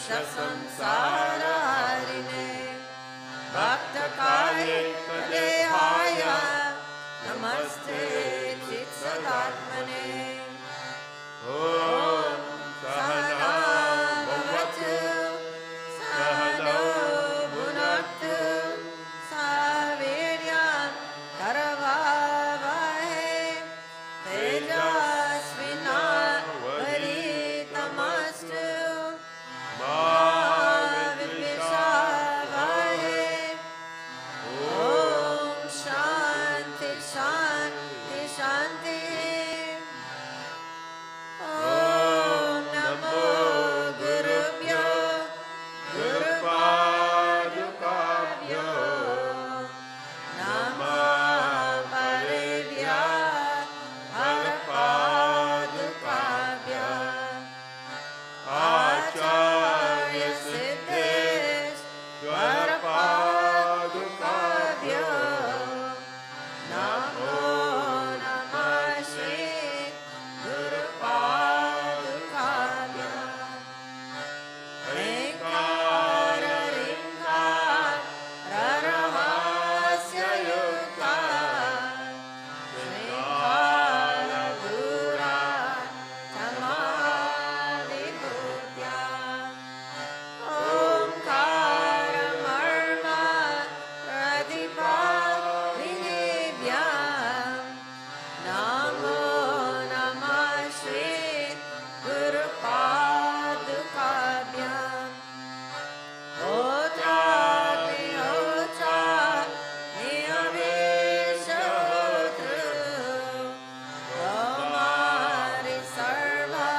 संसारहारिणे भक्तकालेहाय नमस्ते चित्सदात्मने। ॐ सहना भवतु सहनौ भुनक्तु सह वीर्यं करवावहै तेजस्विनावधीतमस्तु मा विद्विषावहै। ॐ शान्ति शान्ति शान्ति। ॐ नमो गुरुभ्यो गुरुपादुकाभ्यो नमः परेभ्यः हरपादुकाभ्यः। आचार्य सिद्धेश्वरपादुकाभ्यो नमो नमः श्री गुरुपादुकाभ्यः। ह्रीङ्कार ह्रीङ्काररहस्ययुक्ता श्रीकालदूरा समाधिभूत्या ओङ्कारमर्म प्रतिपादिनीभ्यां नमो नमः श्री गुरुपादुकाभ्याम्। होत्राग्निहोत्रा नियमेशहोतृ होमारि सर्वा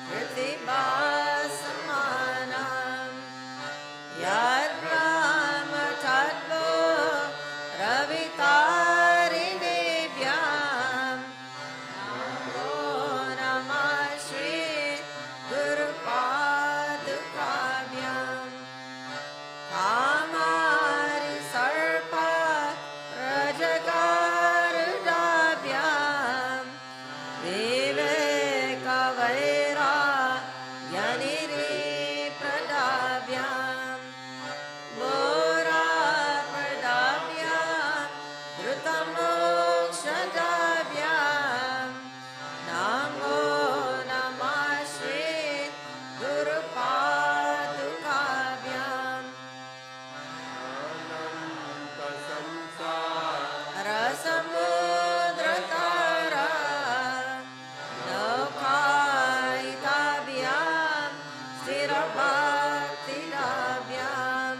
कृतिभासमानम् यद्ब्रह्म तद्वो रवितारिणीभ्यां नमो नमः श्री गुरुपादुकाभ्याम्। कामारि सर्पा रजगारुडाभ्यां विवेकवैराग्यनिधिप्रदाभ्यां घोराप्रदाभ्यां धृतमोक्षदाभ्यां नमो नमः श्री गुरुपादुकाभ्याम्। रसमुद्रतारा नौकायिताभ्यां स्थिरभक्तिदाभ्यां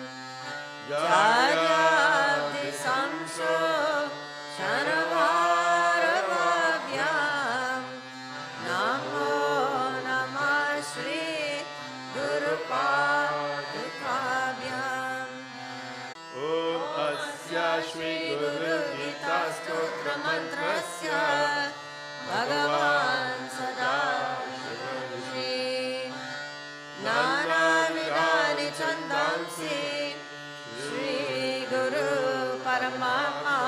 जयाब्धिसंशोषणभारवाभ्यां नमो नमः श्री गुरुपादुकाभ्याम्। ॐ अस्य श्री गुरुगीता स्तोत्र मंत्रस्य भगवान् सदाशिवऋषि नानाविधानि छन्दांसि श्री गुरु परमात्मा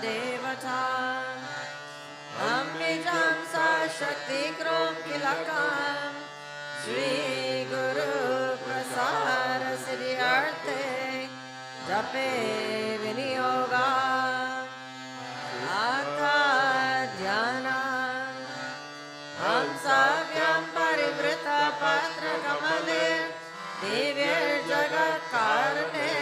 देवता अम्बिजां सा शक्ति कीलकं श्री गुरु प्रसाद सिद्ध्यर्थे जपे विनियोगा आता ध्यानम् हंसाभ्यां परिवृता पात्रकमले दिव्यजगत्कारणे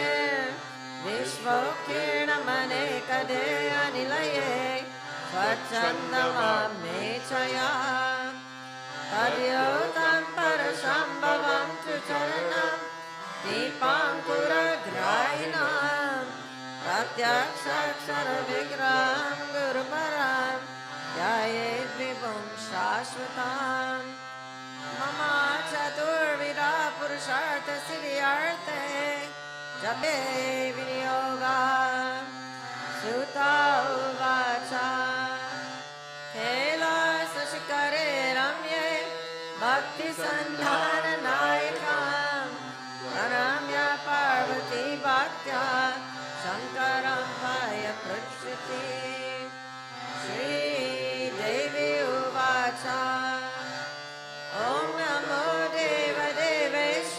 विश्वोत्कीर्णमनेकदे अनिलये स्वच्छन्दमामेच्छया तद्योतं परशम्भवं तु चरणं दीपाङ्कुरग्राहिणां प्रत्यक्षाक्षरविग्रहं गुरुपरं ध्यायेद्विभुं शाश्वताम्। मम चतुर्विधा पुरुषार्थसिद्ध्यर्थे जपे विनियोगा सुता उवाच कैलासशिखरे रम्ये भक्तिसन्धाननायकां प्रणम्य पार्वती भक्त्या शङ्करं पायपृच्छति। श्रीदेवी उवाच ॐ नमो देवदेवेश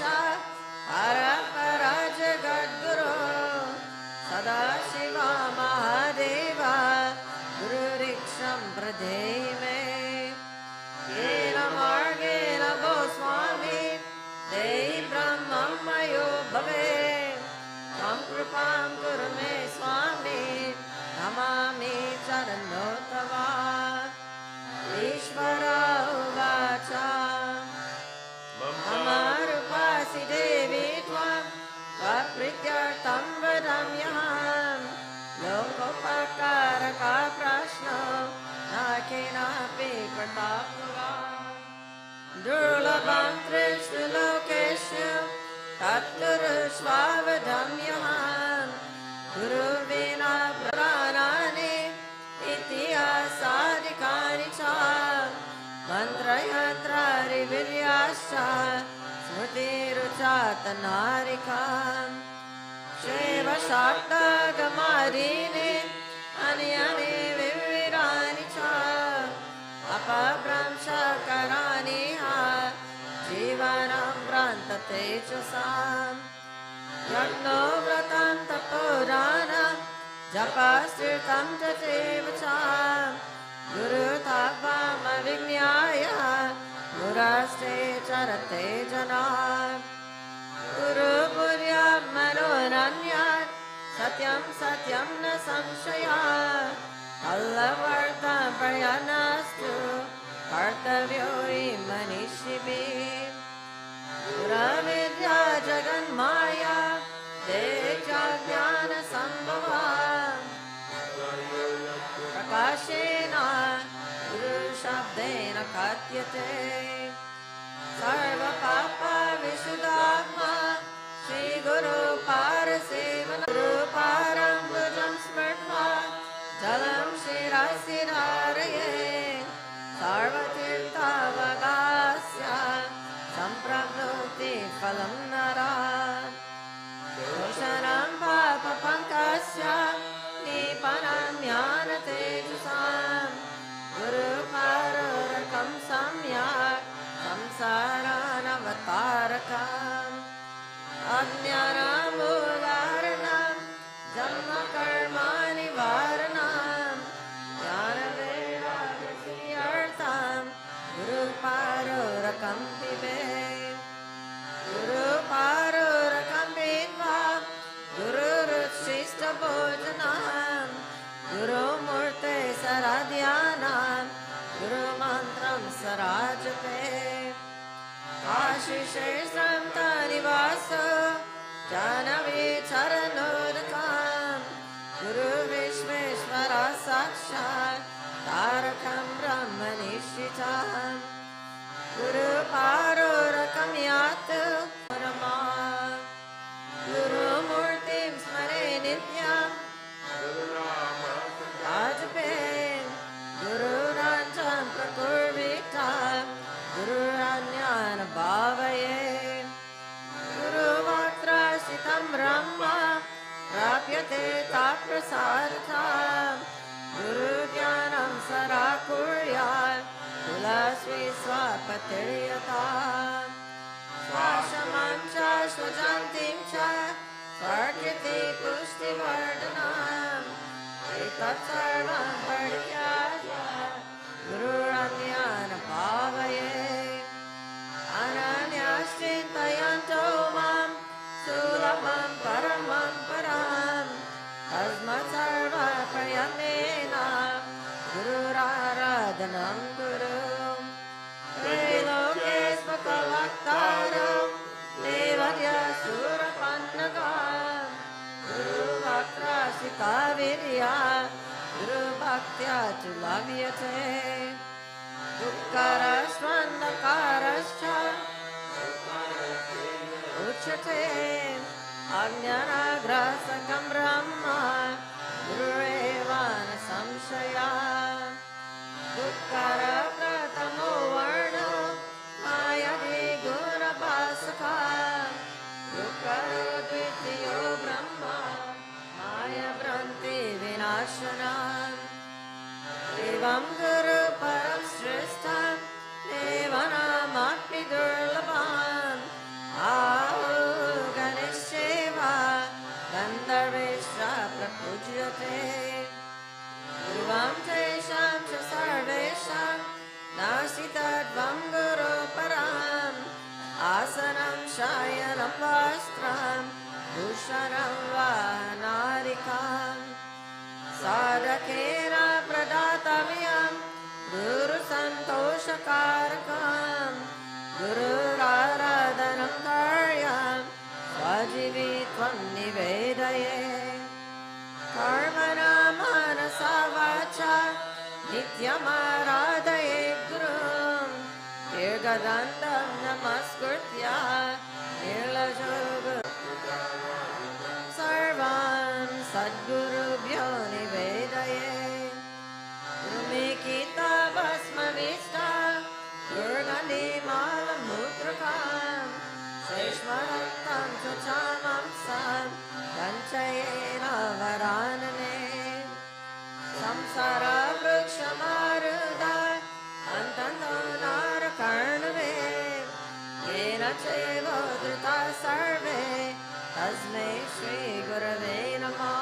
गुरुविना पुराणानि इतिहासादिकानि च मन्त्रयन्त्रादिविर्याश्च स्मृतिरुचातनारिकाम् शैवशाक्तगमादीनि अन्यानि विविधानि च अपभ्रंशकराणि जीवनं भ्रान्ततेजसाम् यज्ञो व्रतं तपोदानं जपस्तीर्थं च चैव च गुरुतत्त्वमविज्ञाय गुरस्ते चरते जनाः गुरुपुर्यं मनोरन्यात् सत्यं सत्यं न संशयः कल्लवर्तं प्रयाणस्तु कर्तव्यो हि मनीषिभिः गुरविद्या जगन्माया देजा ज्ञानसम्भवा प्रकाशेन गुरुशब्देन कथ्यते सर्वपापविशुद्धात्मा श्रीगुरुपारसेवन गुरुपारं भुजं स्मृत्वा जलं शिरसि धारये सर्वतीर्थावगास्य सम्प्राप्नोति फलं नराः दोषाणां पापपङ्कस्य निपनं ज्ञानतेजसां गुरुपारोरकं सम्यक् संसारानवतारकम् अज्ञानमूलहरणं जन्मकर्मनिवारणं ज्ञानवैराग्यसिद्ध्यर्थं गुरुपारोरकं पिबेत् गुरुपारोरकं पीत्वा गुरुरुचिष्टभोजनं गुरुमूर्ते सराध्यानं गुरुमन्त्रं सराजपेत् आशिषेश्वरं तनिवासो जानवी चरणोदकं गुरुविश्वेश्वर साक्षात् तारकं ब्रह्मनिश्चितं गुरुपारोरकं यातु नमः गुरुमूर्तिं स्मरे नित्यं आजपेत् गुरुराज्यं प्रकुर्वीतं गुरुराज्ञान भावये गुरुवक्त्रस्थितं ब्रह्म प्राप्यते तत्प्रसादतः गुरुज्ञानं सदा कुर्यात् कुलस्वी स्वपतिर्यथा स्वाश्रमं च स्वजन्तीं च स्वकीर्ति पुष्टिवर्धनम् एतत् सर्वं परित्याज्य गुरुराज्ञान भावये अनन्यश्चिन्तयन्तो मां सुलभं परमं पदं तस्मात् सर्वप्रयत्नेन गुरुराराधनं कुरु त्रैलोक्ये स्वकवक्तारो देवर्यसुरपन्नगं गुरुवक्त्रसिकाविर्या गुरुभक्त्या च लभ्यते दुःखरस्वन्धकारश्च उच्यते अज्ञानाग्रसकं ब्रह्म गुरुरेव न संशयः दुःखरप्रथमो वर्णो मायादि गुणभासकः दुःखरो द्वितीयो ब्रह्म मायाभ्रान्ति विनाशनम् एवं गुरु परं श्रेष्ठं देवानामपि दुर्लभम् गणेशेव गन्धर्वैश्च प्रपूज्यते ध्रुवं तेषां च सर्वेषां नास्ति तद्वं गुरुपरम् आसनं शयनं वस्त्रं भूषणं वा नारिकाम् साधकेन प्रदातव्यं गुरुसन्तोषकारकं गुरुराराधनं कार्यं स्वजीवित्वं निवेदये कर्मणा मनसा वाचा नित्यमाराधये गुरुं दीर्घदण्डं नमस्कृत्य निर्लजो सर्वं सज्ज भीष्मदत्तं च चामंसं वञ्चयेन वरानने संसारवृक्षमारुदा अन्ततो नारकर्णवे येन चैव धृता सर्वे तस्मै श्रीगुरवे नमः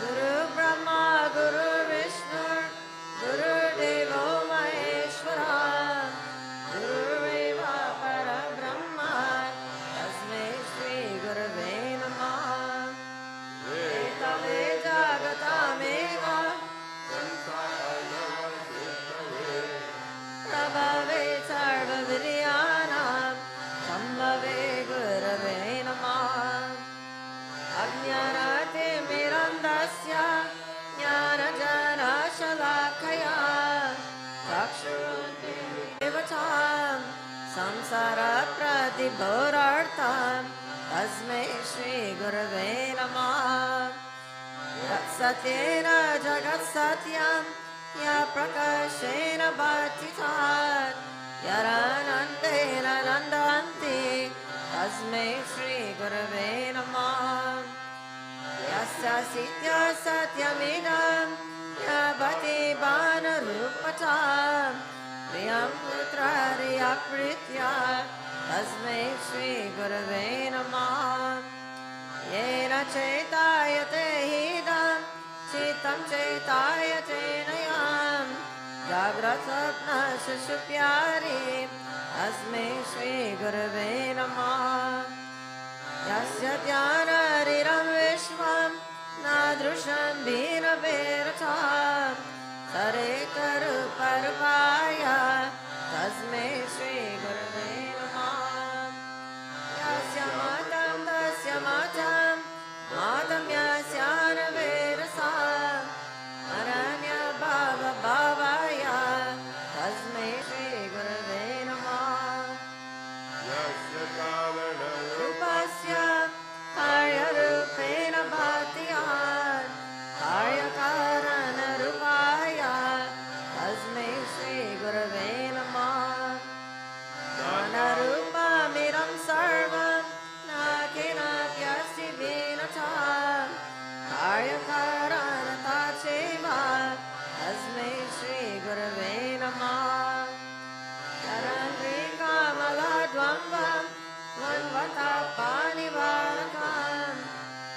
गुरु ब्रह्मा गुरु विष्णु गुरुदेवो महेश्वरः गुरुरेव परब्रह्म तस्मै श्रीगुरवे नमः एतवे जगतामेव प्रभवे सर्वविद्यानां सम्भवे गुरवे नमः अज्ञानतिमिरन्धस्य ज्ञानजनशलाकया चक्षुरुन्मीलितं संसारप्रतिघोरार्थं तस्मै श्रीगुरवे नमः तत्सत्येन जगत्सत्यं या प्रकाशेन भातितात् यरानन्देन नन्दन्ति तस्मै श्रीगुरवे नमः यस्य सिद्ध्या सत्यमिदं यभति भानुरूपतां प्रियं पुत्रार्यप्रीत्या तस्मै श्रीगुरवे नमः येन चैतायते हिदं चित्तं चैतायते नयं जाग्रत्स्वप्नसुषुप्यारि तस्मै श्रीगुरवे नमः यस्य ध्यानारिरं विश्वं नादृशं भिन्नभिरथं सरेकरूपरूपाय तस्मै श्रीगुरवे नमः यस्य मातं तस्य मातं मातं यस्यानवेरसा अनन्यभावभावाय तस्मै श्रीगुरवे नमः यस्य कारणरूपस्य कार्यरूपेण भात्यात् कार्यकारणरूपाय तस्मै श्रीगुरवे नमः ज्ञानरूपमिदं सर्वं न केनाप्यस्ति भिन्नथा कार्यकारणता चैव तस्मै श्रीगुरवे नमः शरण्यकमलद्वन्द्वं वन्वतपानिवारकं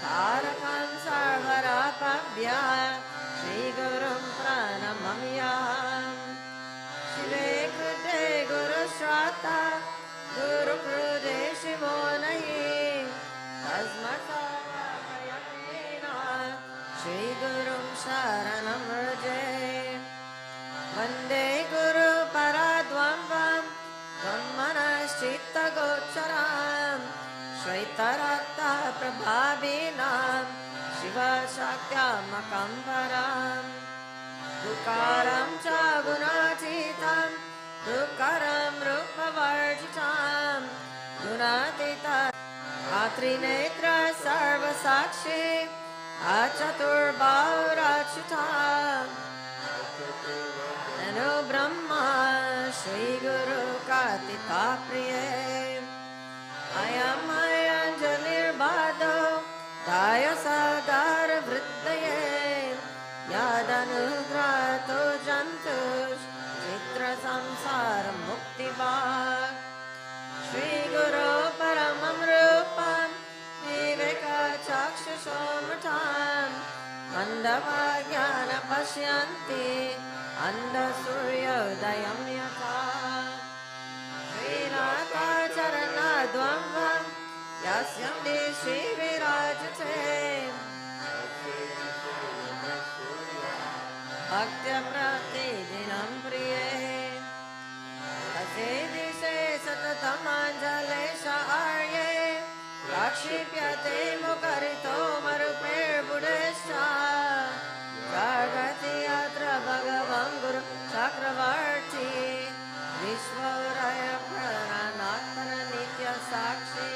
तारकं सर्वरापभ्यः श्रीगुरुं प्रणमम्यहम् शिवे कृते गुरुश्राता गुरुकृते शिवो नहि तस्मत्सर्वप्रयत्नेन श्रीगुरुं शरणं व्रजे वन्दे गुरुपरद्वन्द्वं ब्रह्मणश्चित्तगोचरं श्वेतरक्तप्रभाविनं शिवशक्त्यात्मकं परम् दुःकारं च गुणातीतं दुःकरं रूपवर्जितं गुणातीतं त्रिनेत्र सर्वसाक्षी अचतुर्बाहुरच्युतम् नमो ब्रह्मा श्रीगुरु कार्तिकाप्रिये अयम् अयञ्जलिर्बाधो दायसागारवृद्धये यदनुग्रतो जन्तुश्चित्रसंसारमुक्तिभाक् श्रीगुरो परमं रूपं विवेकचक्षुषोमृतं मन्दभाग्यान् पश्यन्ति अन्धसूर्योदयं यथा श्रीनाथाचरणद्वन्द्वं यस्यं दिशि विराजते भक्त्या प्रतिदिनं प्रिये तस्यै दिशे सततमञ्जलेश आर्ये प्रक्षिप्यते मुखरितो मरुपेर्बुडेश्च जगति यत्र भगवन् गुरु चक्रवर्ती विश्वोदय प्रणनात्मन नित्य साक्षी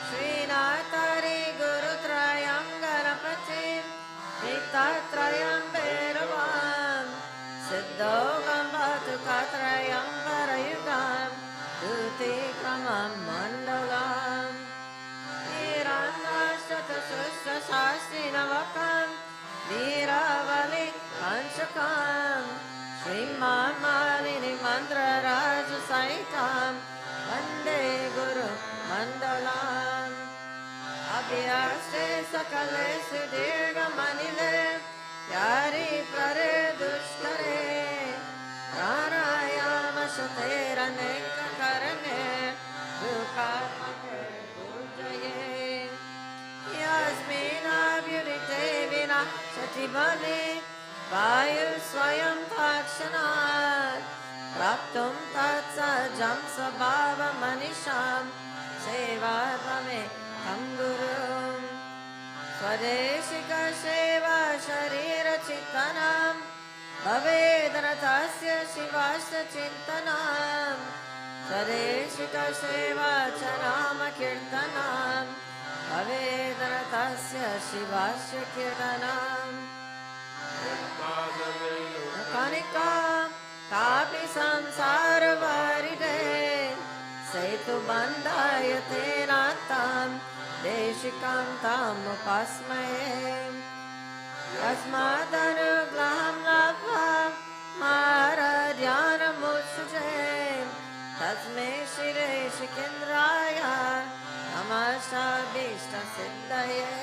श्रीनाथरि गुरुत्रयं गणपतिं नित्यत्रयं भैरवं सिद्ध Tirupatikamam Mandalam Nirangashtatashrasastinavakam Viravali Panchakam Srimamalini Mandra Raja Saitam Vande Guru Mandalam Abhyaste Sakale Sudirga Manile Yari Prare Dushkare Pranayama Shatera Nekka Karane Dukatmake Pujaye Yasmina Vyudite Vina Shatibali Vayu Swayam Takshanat Praptum Tatsajam Sabhava Manisham Seva Bhame Tam Gurum Swadeshika Seva Sharira Chitanam Bhavedanatasya Shivasya Chintanam Swadeshika Seva Chanama Kirtanam Bhavedanatasya Shivasya Kirtanam Kanika Tapi Samsara Varide Setu Bandayate Natam Deshikam Tam Upasmaye Yasmadanugraham Labha Maharadhyana Mutsuje Tasme Shire Shikendraya Namashabhishta Siddhaye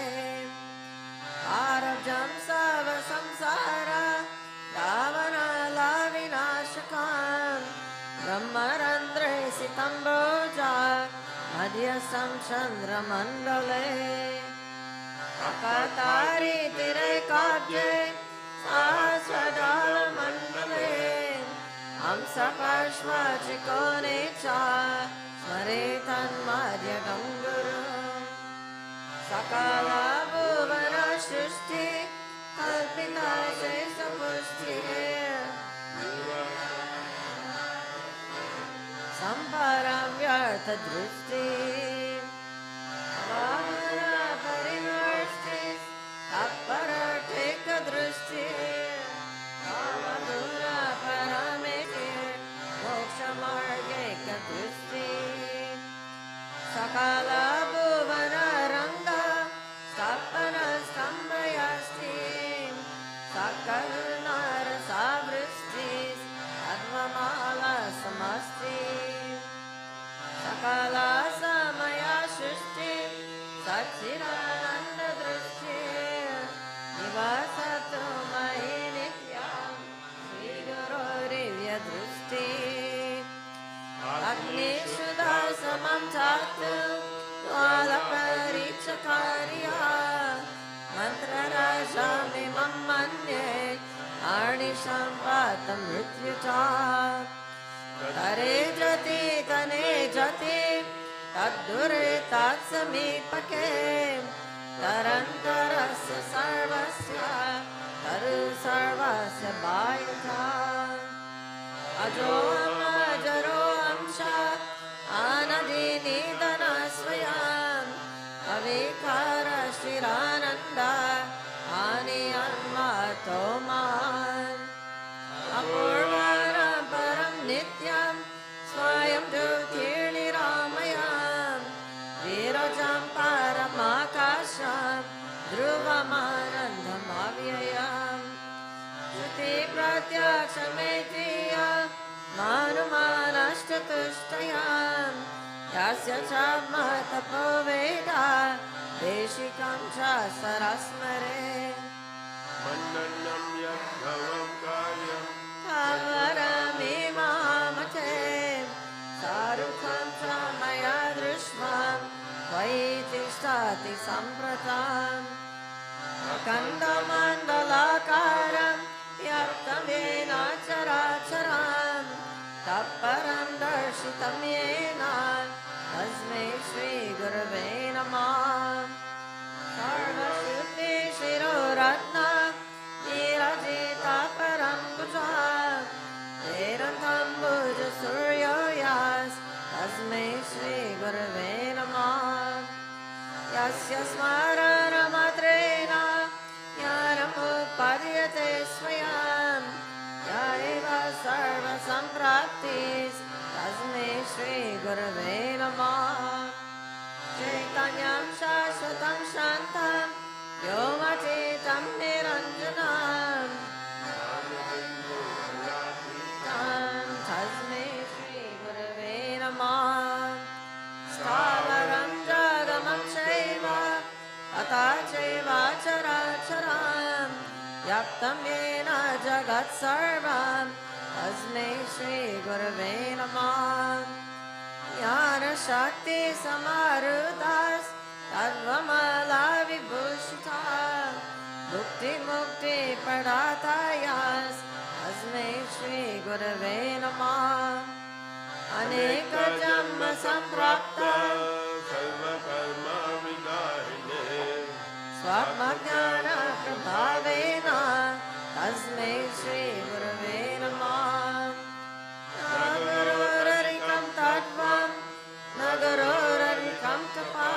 Arabjam Sava Samsara Davana Lavinashakam Brahmarandre Sitamboja Madhyasam Chandra Mandale Akatari Tirekabje Sahasradala Mandale Amsa Pashva Chikonecha Smaretan Madhya Ganguru Sakala Bhuvana Shrishti Kalpita Shesha Pushti Samparam Vyartha Drishti Vahana Parimarshti Taparatika Drishti Kamadura Parameti Moksha Margeka Drishti Sakala Bhuvana Ranga Stapana Stambayasti Sakarnara Savristis Advamala Samasti Sakala Samaya Shushti Sachirananda Drishti Nivasatu Mahi Nityam Sri Guru Rivya Drishti Agni Shuddha Samam Chatu Dwala Parichakarya Mantra Raja Mimam Manye Arnisham Patam Mrityuta Tare Jati Tane Jati Tadure Tatsamipake Tarantarasya Sarvasya Taru Sarvasya Bhayata Ajoam Ajaro Amsha Anadi Nidana Swayam Avikara Shirananda Ani Anmato Man Apurvana Param Nityam Swayam Jyotirni Ramayam Virajam Paramakasham Dhruvamanandam Avyayam Shruti Pratyakshametriya Manumanashtatushtayam Yasya Chabmatapo Veda Deshikam Cha Sarasmare Mandanam Yadhavam Karyam Tavarami Mahamate Sarukham Cha Maya Drishvam Vaitishthati Sampratam Akandamandalakaram Yaptamena Characharam Tapparam Darshitam Yena Tasmai Shri Gurave Namah Sarva Shuddhi Shiro Ratna Nirajita Param Bhuja Vedantam Bhuja Suryo Yas Tasmai Shri Gurave Namah Yasya Smarana Matrena Jnanam Upadhyate Swayam Yaiva Sarva Sampraptis Tasmai Shri व्योमतीतं निरञ्जनं तस्मै श्रीगुरवे नमः स्थावरं जगमं चैव अथा चैवाचराचरं व्याप्तं येन जगत्सर्वं तस्मै श्रीगुरवे नमः ज्ञानशक्तिसमारुतास् सर्वमलाविभूषितः मुक्तिमुक्तिप्रदातायास् तस्मै श्रीगुरवे नमः अनेकजन्मसम्प्राप्तः सर्वकर्मविदारिणे स्वात्मज्ञानप्रभावेन तस्मै श्रीगुरवे नमः न गुरोररिकं तत्त्वं न गुरोररिकं तपः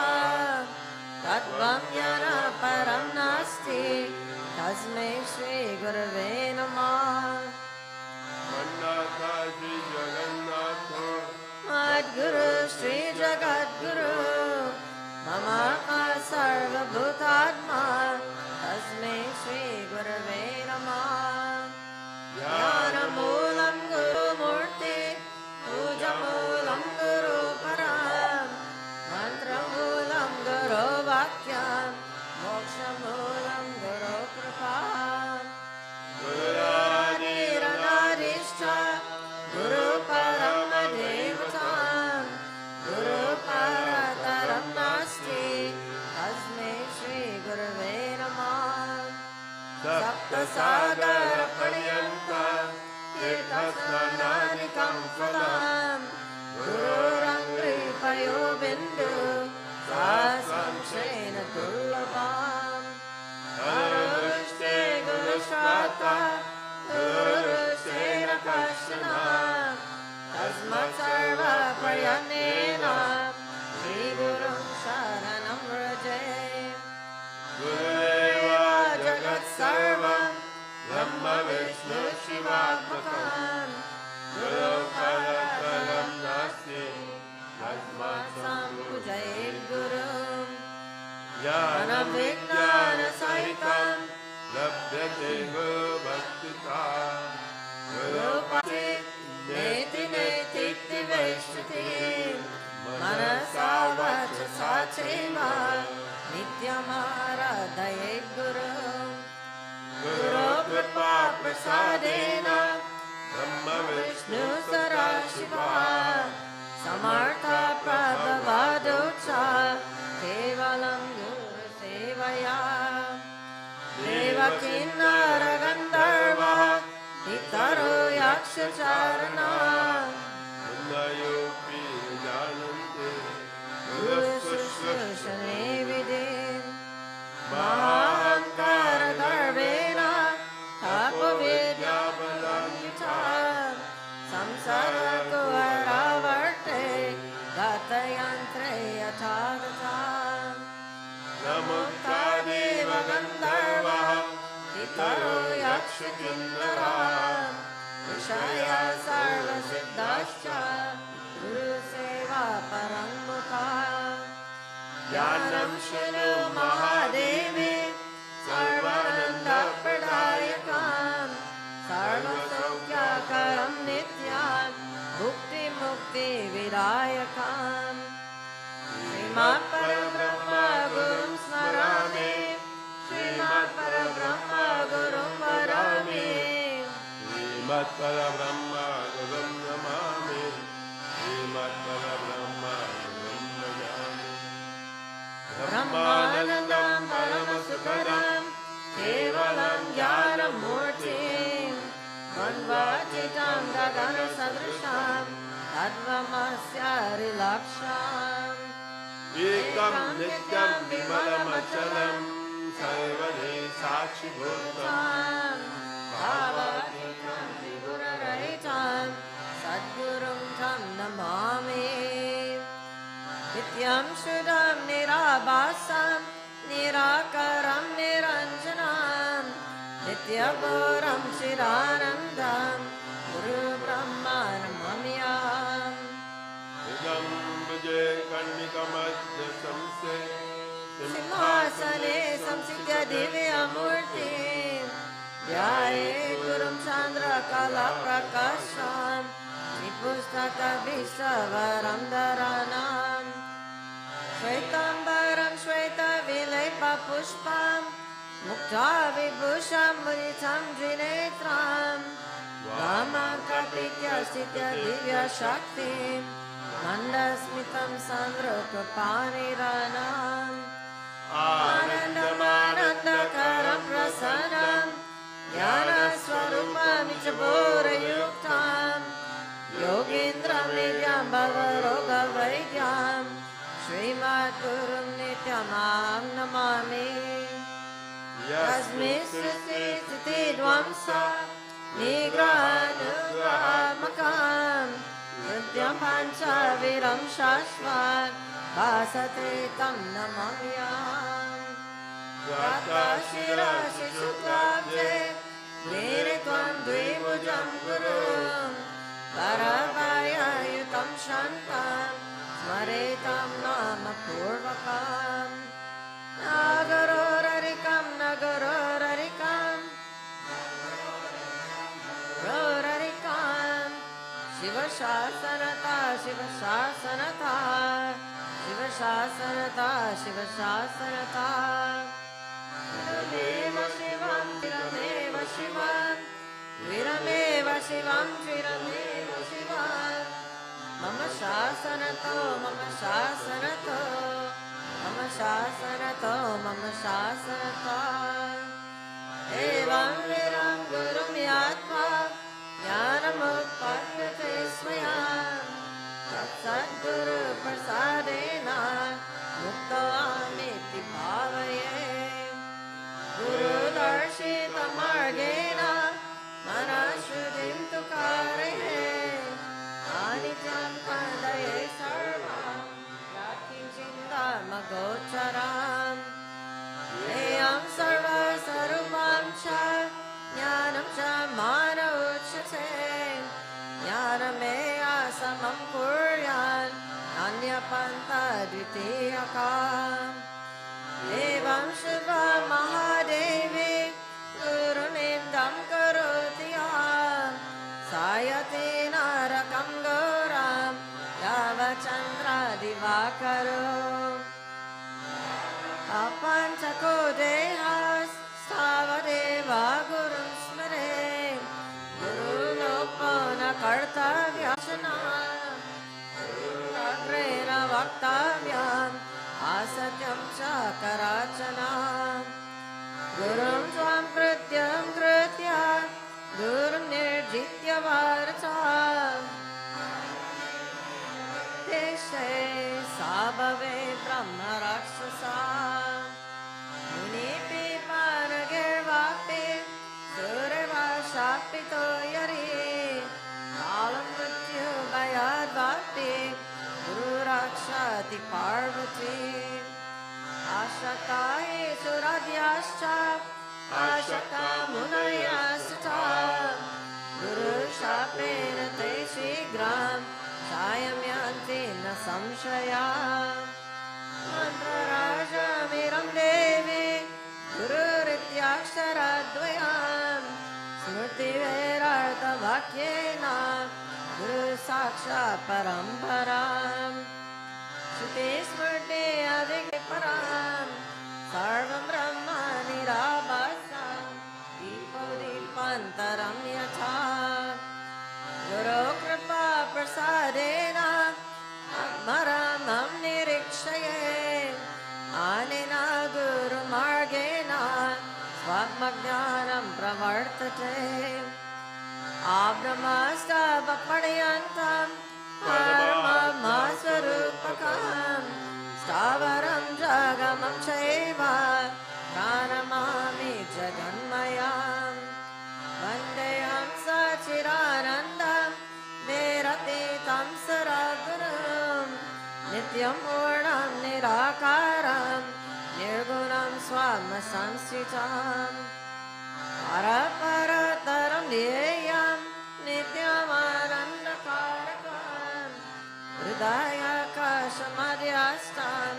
तत्त्वं येन परं नास्ति तस्मै श्रीगुरवे नमः मन्नाथा श्रीजगन्नाथो मद्गुरु श्रीजगद्गुरु मम सर्वभूतात्मा तस्मै श्रीगुरवे नमः ज्ञानमूलं गुरुमूर्ति पूजमूलं गुरुपरं मन्त्रमूलं गुरुवाक्यं मोक्षमूलं गुरुकृपा गुरुरादिरनादिश्च गुरुपरमदेवतां गुरुपरतरं नास्ति तस्मै श्रीगुरवे नमः सप्तसागरपर्यन्तं तीर्थस्नानादिकं फलं गुरुरङ्घ्रिपयो बिन्दु सा संशयेन दुर्लभम् गुरुष्टे गुरुश्राता गुरुष्टेन कश्चन तस्मात् सर्वप्रयत्नेन श्रीगुरुं शरणं व्रजे गुरुरेव जगत्सर्वं ब्रह्म विष्णु शिवात्मकं गुरुपरतरं नास्ति तस्मात् सम्पूजयेत् गुरुम् ज्ञानविज्ञानसहितं लभ्यते गुरुभक्तिता गुरुपते नेति नेतीति वैष्णते मनसा वाचसा चैव नित्यमाराधयेत् गुरुम् गुरुकृपा प्रसादेन ब्रह्म विष्णु सदाशिवः समर्था प्रभवादोचा केवलं गुरुसेवया देवकिन्नरगन्धर्वः पितरो यक्षचारणाः पुण्योऽपि जानन्ति गुरुशुश्रूषणे विधे महाहङ्कारगर्वेण तपविद्याबलान्वितः संसारकुहरावर्ते गतयन्त्रे यथा तथा नमुक्ता देवगन्धर्वः पितरो यक्षकिन्नराः ऋषयः सर्वसिद्धाश्च गुरुसेवा परङ्मुखाः ज्ञानं शृणु महादेवी सर्वानन्दप्रदायकं सर्वसौख्यकरं नित्यं भुक्तिमुक्तिविदायकम् श्रीमत्परब्रह्म गुरुं स्मरामि श्रीमत्परब्रह्म गुरुं वरामि श्रीमत्परब्रह्म गुरुं नमामि श्रीमत्परब्रह्म गुरुं भजामि ब्रह्मानन्दं परमसुखदं केवलं ज्ञानमूर्तिं द्वन्द्वातीतं गगनसदृशं तत्त्वमस्यारिलक्षम् एकं नित्यं विमलमचलं सर्वदे साक्षिभूतं भावातीतं त्रिगुणरहितं सद्गुरुं तं नमामि नित्यं शुद्धं निराभासं निराकरं निरञ्जनं नित्यघोरं चिदानन्दं गुरुब्रह्मा नमाम्यहम् इदं भजे कर्णिकमद्य संसे सिंहासने संस्थित्य दिव्यमूर्तिं ध्यायेत् गुरुं चन्द्रकलाप्रकाशं श्रीपुस्तकविश्ववरं धराणां श्वेताम्बरं श्वेतविलेपपुष्पं मुक्ताविभूषं मुदितं त्रिनेत्रं वामाङ्कपित्यस्थित्य दिव्यशक्तिं मन्दस्मितं सन्द्रुकपाणिरणाम् आनन्दमानन्दकरं प्रसन्नं ज्ञानस्वरूपमिच्छबोधयुक्तं योगीन्द्रं नित्यं भवरोगवैद्यं श्रीमद्गुरुं नित्यमहं नमामि यस्मिन् स्थितिध्वंसा निग्रहात्मकं नित्यं पञ्चवीरं शाश्वतं भासते तं नमाम्यहम् प्रातःशिरसि शुक्लाब्जे मेरे त्वं द्विभुजं गुरुं परभययुतं शान्तं स्मरेतं नाम पूर्वकम् न गुरोररिकं न गुरोररिकं गुरोररिकं शिवशासनता शिवशासनता शिवशासनता शिवशासनता वीरमेव शिवं वीरमेव शिवं वीरमेव शिवं वीरमेव शिवं मम शासनतो मम शासनतो मम शासनतो मम शासनतो एवं वीरं गुरुं यात्वा ज्ञानमुत्पद्यते स्वयं तत्सद्गुरुप्रसादेन मुक्तोऽहमिति भावये गुरुदर्शितमार्गेण मनःशुद्धिं तु कारये अनित्यं खण्डये सर्वं यत्किञ्चिन्तामगोचरम् ज्ञेयं सर्वस्वरूपं च ज्ञानं च मानोच्यते ज्ञानमेव समं कुर्यान् अन्यपन्था द्वितीयकम् एवं शिव महादेवी गुरुनिन्दं करोति सायते नरकं घोरं यावच्चन्द्रदिवाकरो अपञ्चको देहस्तावदेव गुरुं स्मरे गुरुलोपो न कर्तव्यचनाग्रेण वक्तव्यम् असत्यं च कराचना गुरुं त्वं कृत्यं कृत्य गुरुं निर्जित्य वारचा देशे सा भवे ब्रह्मराक्षसा मुनिपिपानगिर्वापि सुरवाशापितो यरि कालं मृत्युभयाद्वापि गुरुरक्षति पार्वती आशक्ता हि सुराद्याश्च आशक्ता मुनयश्च गुरुशापेन ते शीघ्रं सायं यान्ति न संशया मन्त्रराजमिरं देवी गुरुरित्याक्षरद्वयं स्मृतिवेरार्थवाक्येन गुरुसाक्षात् परम्पराम् श्रुति स्मृति अधिकपरां सर्वं ब्रह्म निराभासं दीपो दीपान्तरं यथा गुरो कृपा प्रसादेन अमरमं निरीक्षये अनेन गुरुमार्गेण स्वात्मज्ञानं प्रवर्तते आब्रह्मस्तवपर्यन्तं परमस्वरूपकं स्थावरं जगमं चैव प्रणमामि जगन्मयं वन्देऽहं सच्चिदानन्दं निरतीतं सद्गुरुं नित्यं पूर्णं निराकारं निर्गुणं स्वात्मसंस्थितम् परतरं ध्येयं नित्यमानन्दकारकं हृदयाकाशमध्यस्थं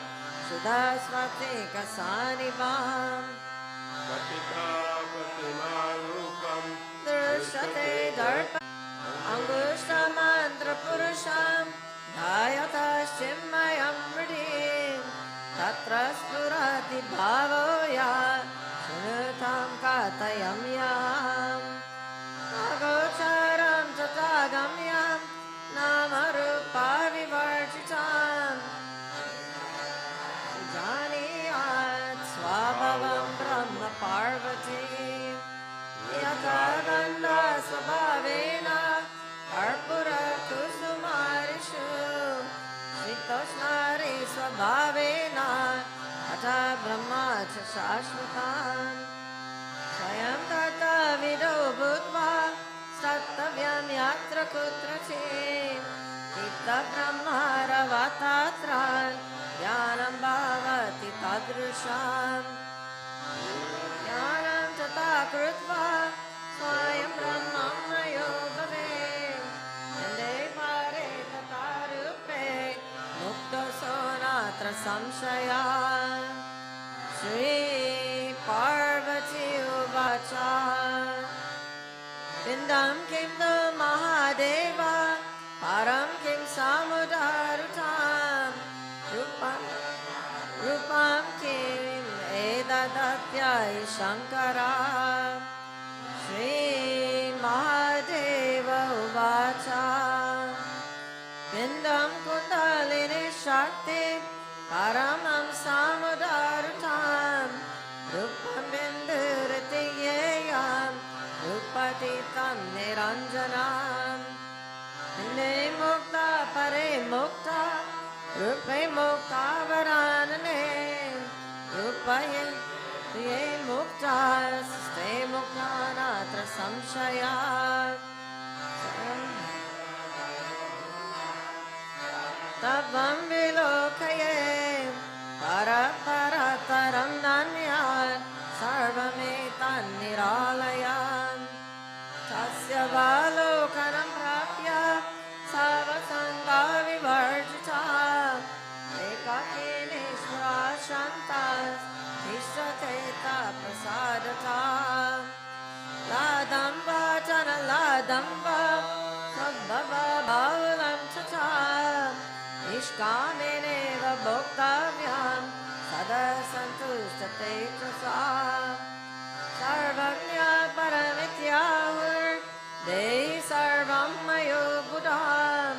शुद्धस्वतिकसानिवां पतितापतिमारूपं दृश्यते दर्प अङ्गुष्ठमन्त्रपुरुषं ध्यायतश्चिन्मयं हृदि तत्र स्फुरति भावो या शृणुतां कथयं याम् अगोचरं तथागम्यं नामरूपाविवर्जितां जानीयात् स्वभावं ब्रह्म पार्वती यथा गन्धस्वभावेन कर्पूरकुसुमारिषु शीतोष्णारि स्वभावेन तथा ब्रह्मा च शाश्वताम् स्वयं तत्त्वविदो भूत्वा कर्तव्यं यत्र कुत्रचित् चित्तब्रह्मारवतत्र ज्ञानं भवति तादृशम् ज्ञानं तथा कृत्वा स्वयं ब्रह्ममयो भवेत् नन्दे पारे तथा रूपे मुक्तो सो नात्र संशयः श्री पार्वती उवाच पिण्डं किं तु महादेव परं किं समुदाहृतं रूपं किम् एतदत्ययि शङ्करा श्रीमहादेव उवाच पिण्डं कुण्डलिनी शक्ति परमं समुदाहृतं रूपं बिन्दुरिति येयं रूपतीतं निरञ्जनम् पिण्डे मुक्ता परे मुक्ता रूपे मुक्ता वरानने रूपये ये मुक्ता स्ते मुक्ता नात्र संशयः तवं विलोकये परतरं नान्यात् सर्वमेतन्निरालयान् तस्य वालोकनं प्राप्य सर्वसङ्गविवर्जिता एकाकिनीश्वरा शान्तास्तिष्ठते प्रसादता लादम्ब जनलादम्ब सद्भवबाहुलं च निष्कामेनेव भोक्तव्यं सदा सन्तुष्टते च सा सर्वज्ञा परमित्याहुर् देहि सर्वं मयो बुधां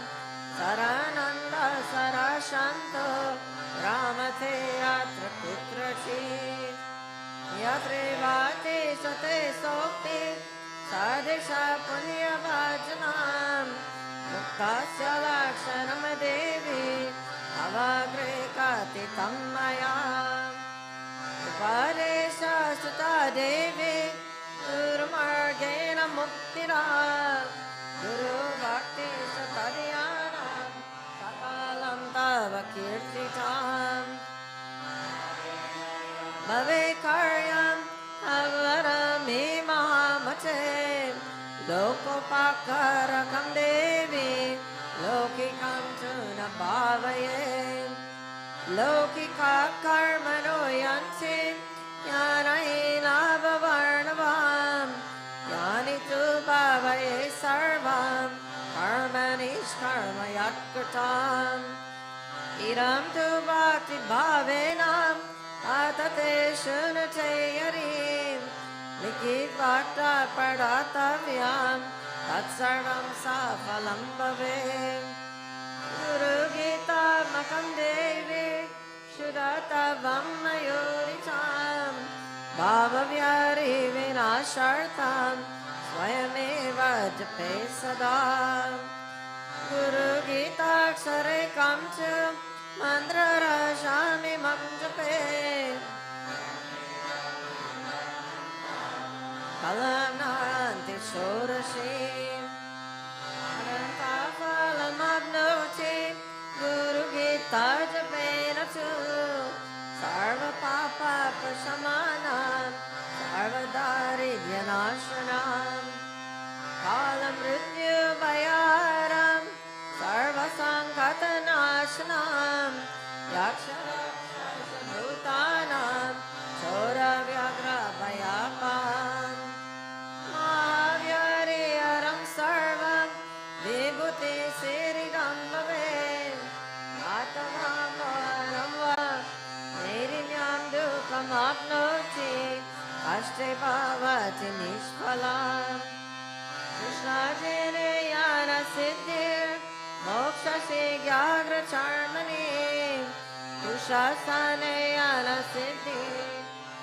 सरानन्द सरशान्तो रामते यत्र कुत्रचित् यत्रैवाते सते सोक्ति सदिशा पुण्यभाजनां मुक्तस्य लक्षणं देवी अवाग्रे कथितं मया उपदेशस्तुता देवी गुरुमार्गेण मुक्तिरा गुरुभक्ति तदयानां सकालं तव कीर्तिताम् भवे कार्यम् अवरमे महामते लोकोपकारकं देवी लौकिकं च न भावये लौकिका कर्मणो यन्ति ज्ञानहीनाभवर्णवान् ज्ञानि तु भावये सर्वं कर्मनिष्कर्म यत्कृतम् इदं तु भक्तिभावेन आतते शृणुते यदि लिखित्वा पठितव्यं तत्सर्वं सफलं भवेत् गुरुगीतात्मकं देवी शुद्धतवं मयूरितं भावव्यारिविनाशार्थं स्वयमेव जपे सदा गुरुगीताक्षरेकं च मन्त्ररसामिमं जपे फलं नान्ति षोडशी फलमप्नोति गुरुगीता जपेन तु सर्वपापप्रशमनं सर्वदारिद्र्यनाशनं कालमृत्युभयारं सर्वसङ्कटनाशनं यक्षरक्षणं याति निष्फलाम् कृष्णार्जुने ज्ञानसिद्धिर् मोक्षशीघ्राग्रचर्मणि कुशासने ज्ञानसिद्धिः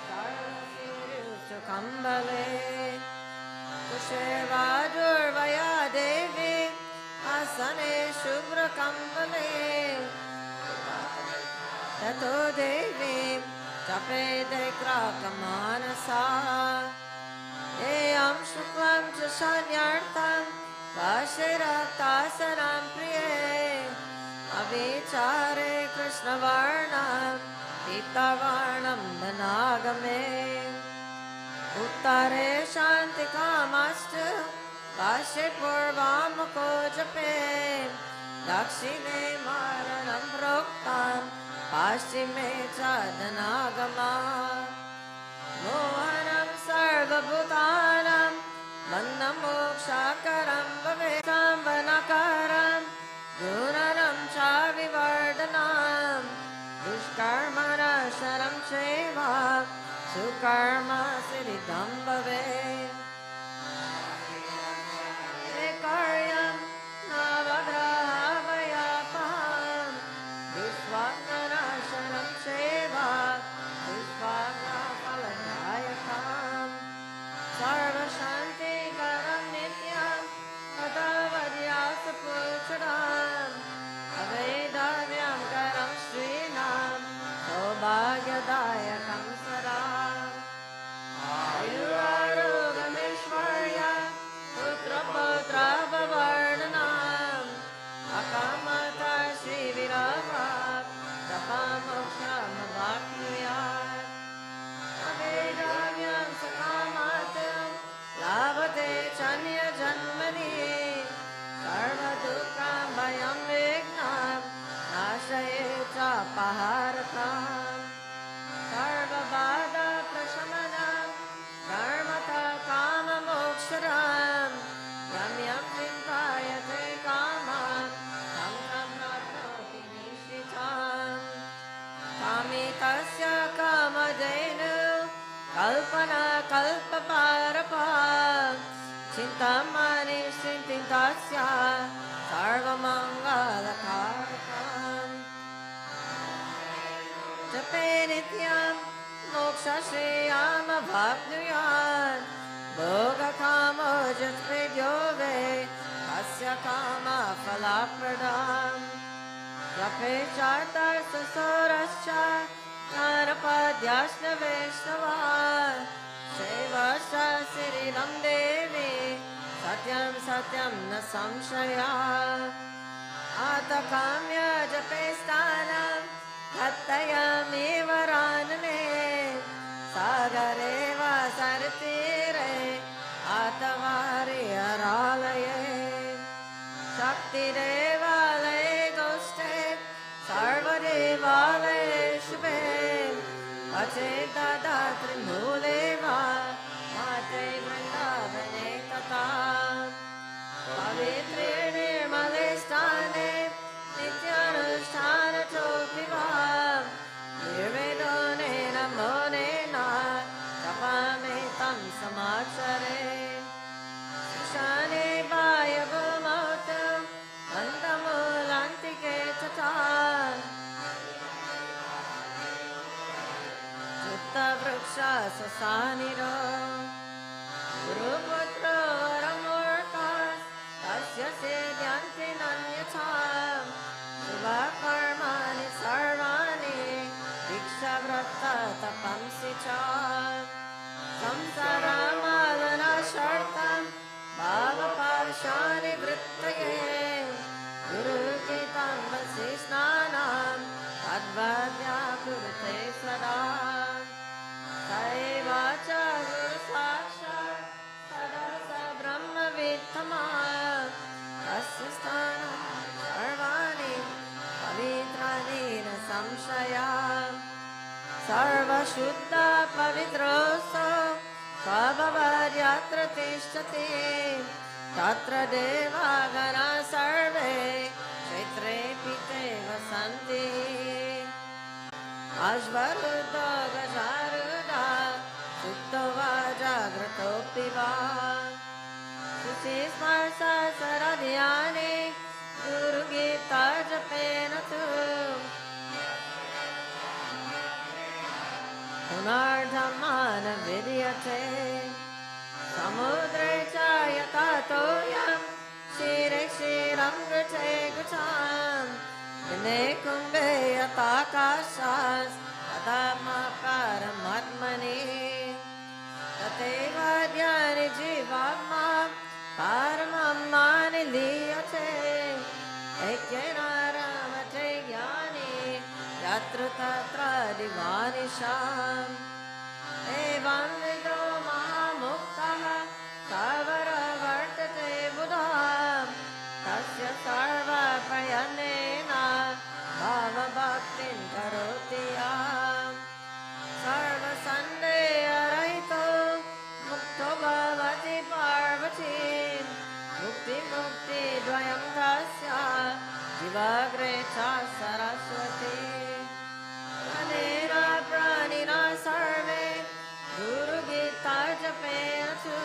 सर्वसिद्धिर्सुखं बले कुशेवाजुर्वया देवी आसने शुभ्रकम्बले ततो देवीं जपेते क्राकमानसा एयं शुक्लं च शन्यर्थं काशिरक्तासनं प्रिये अविचारे कृष्णवर्णं पीतवर्णं धनागमे उत्तरे शान्तिकामस्तु काशे पूर्वामुखो जपे दक्षिणे मरणं प्रोक्तं पश्चिमे च धनागमा मोहनं सर्वभूतानां बन्धमोक्षाकरं भवेत् वनकरं गुणनं च विवर्धनं दुष्कर्मनाशनं चैव सुकर्म सिद्धिं भवेत् कार्यं नवग्रहभयापहं दुष्स्वप्ननाशनं चैव दुष्स्वप्नफलदायकम् सर्वशान्तिकरं नित्यं तदवद्यासपुच्छदम् अवैधव्यं करं श्रीणां सौभाग्यदायकं सदा आयुरारोग्यमेश्वर्य पुत्रपौत्रवर्णनम् अकामता श्रीविरहात् जपमोक्षमवाप्नुयात् अवेदाव्यं सकामात् लाभते चान्यजन्मनि सर्वदुःखं भयं विघ्नं नाशये चापहारताम् सर्वबाधाप्रशमनं धर्मतः काममोक्षरम् यं यं चिन्तयते कामं तं तं प्राप्नोति निश्चितम् कामितस्य कामधेनु कल्पना कल्पपारपा चिन्तामणिं चिन्तितस्य सर्वमङ्गलकारकम् जपे नित्यं मोक्षश्रेयामवाप्नुयात् भोगकामो जत्वेद्यो वे तस्य कामफलप्रदम् जपे चार्तससोरश्च नरपद्याश्च वैष्णवा शैवश्च शरीरं देवी सत्यं सत्यं न संशयः आतकाम्य जपे स्थानं हत्तयामेव रानने सागरे वा सरतीरे आतवारे अरालये शक्तिदेवालये गोष्ठे सर्वदेवालये शुभे अचेतदात्रिमूले वा माते वृन्दावने तथा पवित्रे निर्मले स्थाने नित्यानुष्ठानचोऽपि वा निर्वेदोनेन मौनेन जपामि तं समाचरे ईशाने वायवमौत मन्दमूलान्तिके तथा चित्तवृक्षा ससानिरो गुरुपुत्रो वरमूर्खास् तस्य सेद्यन्ति नन्यथा शुभकर्माणि सर्वाणि दीक्षाव्रता तपंसि च संसारमालनाशर्तं भावपाशानिवृत्तये गुरुगीतं वसि स्नानं तद्वद्या कुरुते सदा सैव च गुरुसाक्षात् सदा स ब्रह्मवित्तमा तस्य स्थानं सर्वाणि पवित्राणि न संशया सर्वशुद्ध पवित्रोऽसौ स्वभवद्यत्र तिष्ठति तत्र देवागणा सर्वे क्षेत्रेऽपि ते वसन्ति अश्वरूढो गजारूढः सुप्तो वा जाग्रतो पिबा सुचि स्पर्श सरध्याने गुरुगीता जपेन तु पुनर्धम्मान विद्यते समुद्रे च यथा तोयं क्षीरे क्षीरं गृहे गृहाम् दिने कुम्भे यथाकाशात् तथा परमात्मनि तथैव ज्ञानि जीवात्मा परमात्मनि लीयते ऐक्येन रमते ज्ञानी यत्र तत्र दिवानिशाम् एवं विदो महामुक्तः सवर्वर्तते बुधाम् तस्य सर्वप्रयत्नेन भावभक्तिं करोति याम् सर्वसन्देहरहितो मुक्तो भवति पार्वती मुक्तिद्वयं तस्य जीवाग्रे च सरस्वती अनेन प्राणिना सर्वे गुरुगीता जपेन तु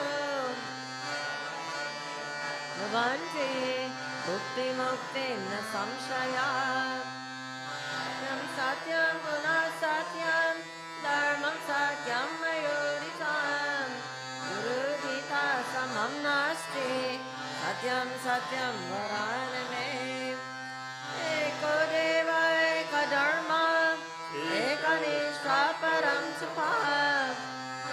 भवन्ति मुक्तिं न संशयात् सत्यं पुनः सत्यं धर्मं सत्यं मयूरितं गुरुगीता समं नास्ति सत्यं सत्यं वरानने एको देव एक धर्म एकनिष्ठा परं सुखा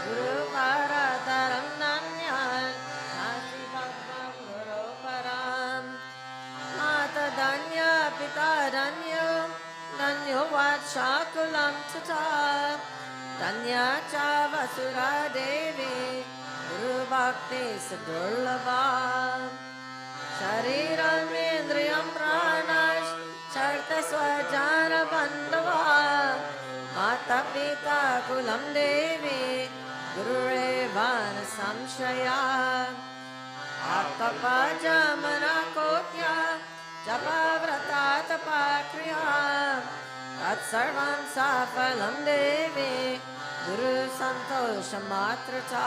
गुरुपरतरं नान्यत् नास्ति भक्तं गुरुपरं मातधन्य पिता धन्यो धन्यो वात्साकुलं तथा धन्या च वसुरा देवी गुरुभक्ति सुदुर्लभा शरीरमेन्द्रियं प्राणश्चर्तस्वजानबन्धवा माता पिता कुलं देवी गुरुरेव न संशया आत्मपजमनकोट्या जपव्रता तपाक्रिया तत्सर्वं सफलं देवी गुरुसन्तोषमात्रता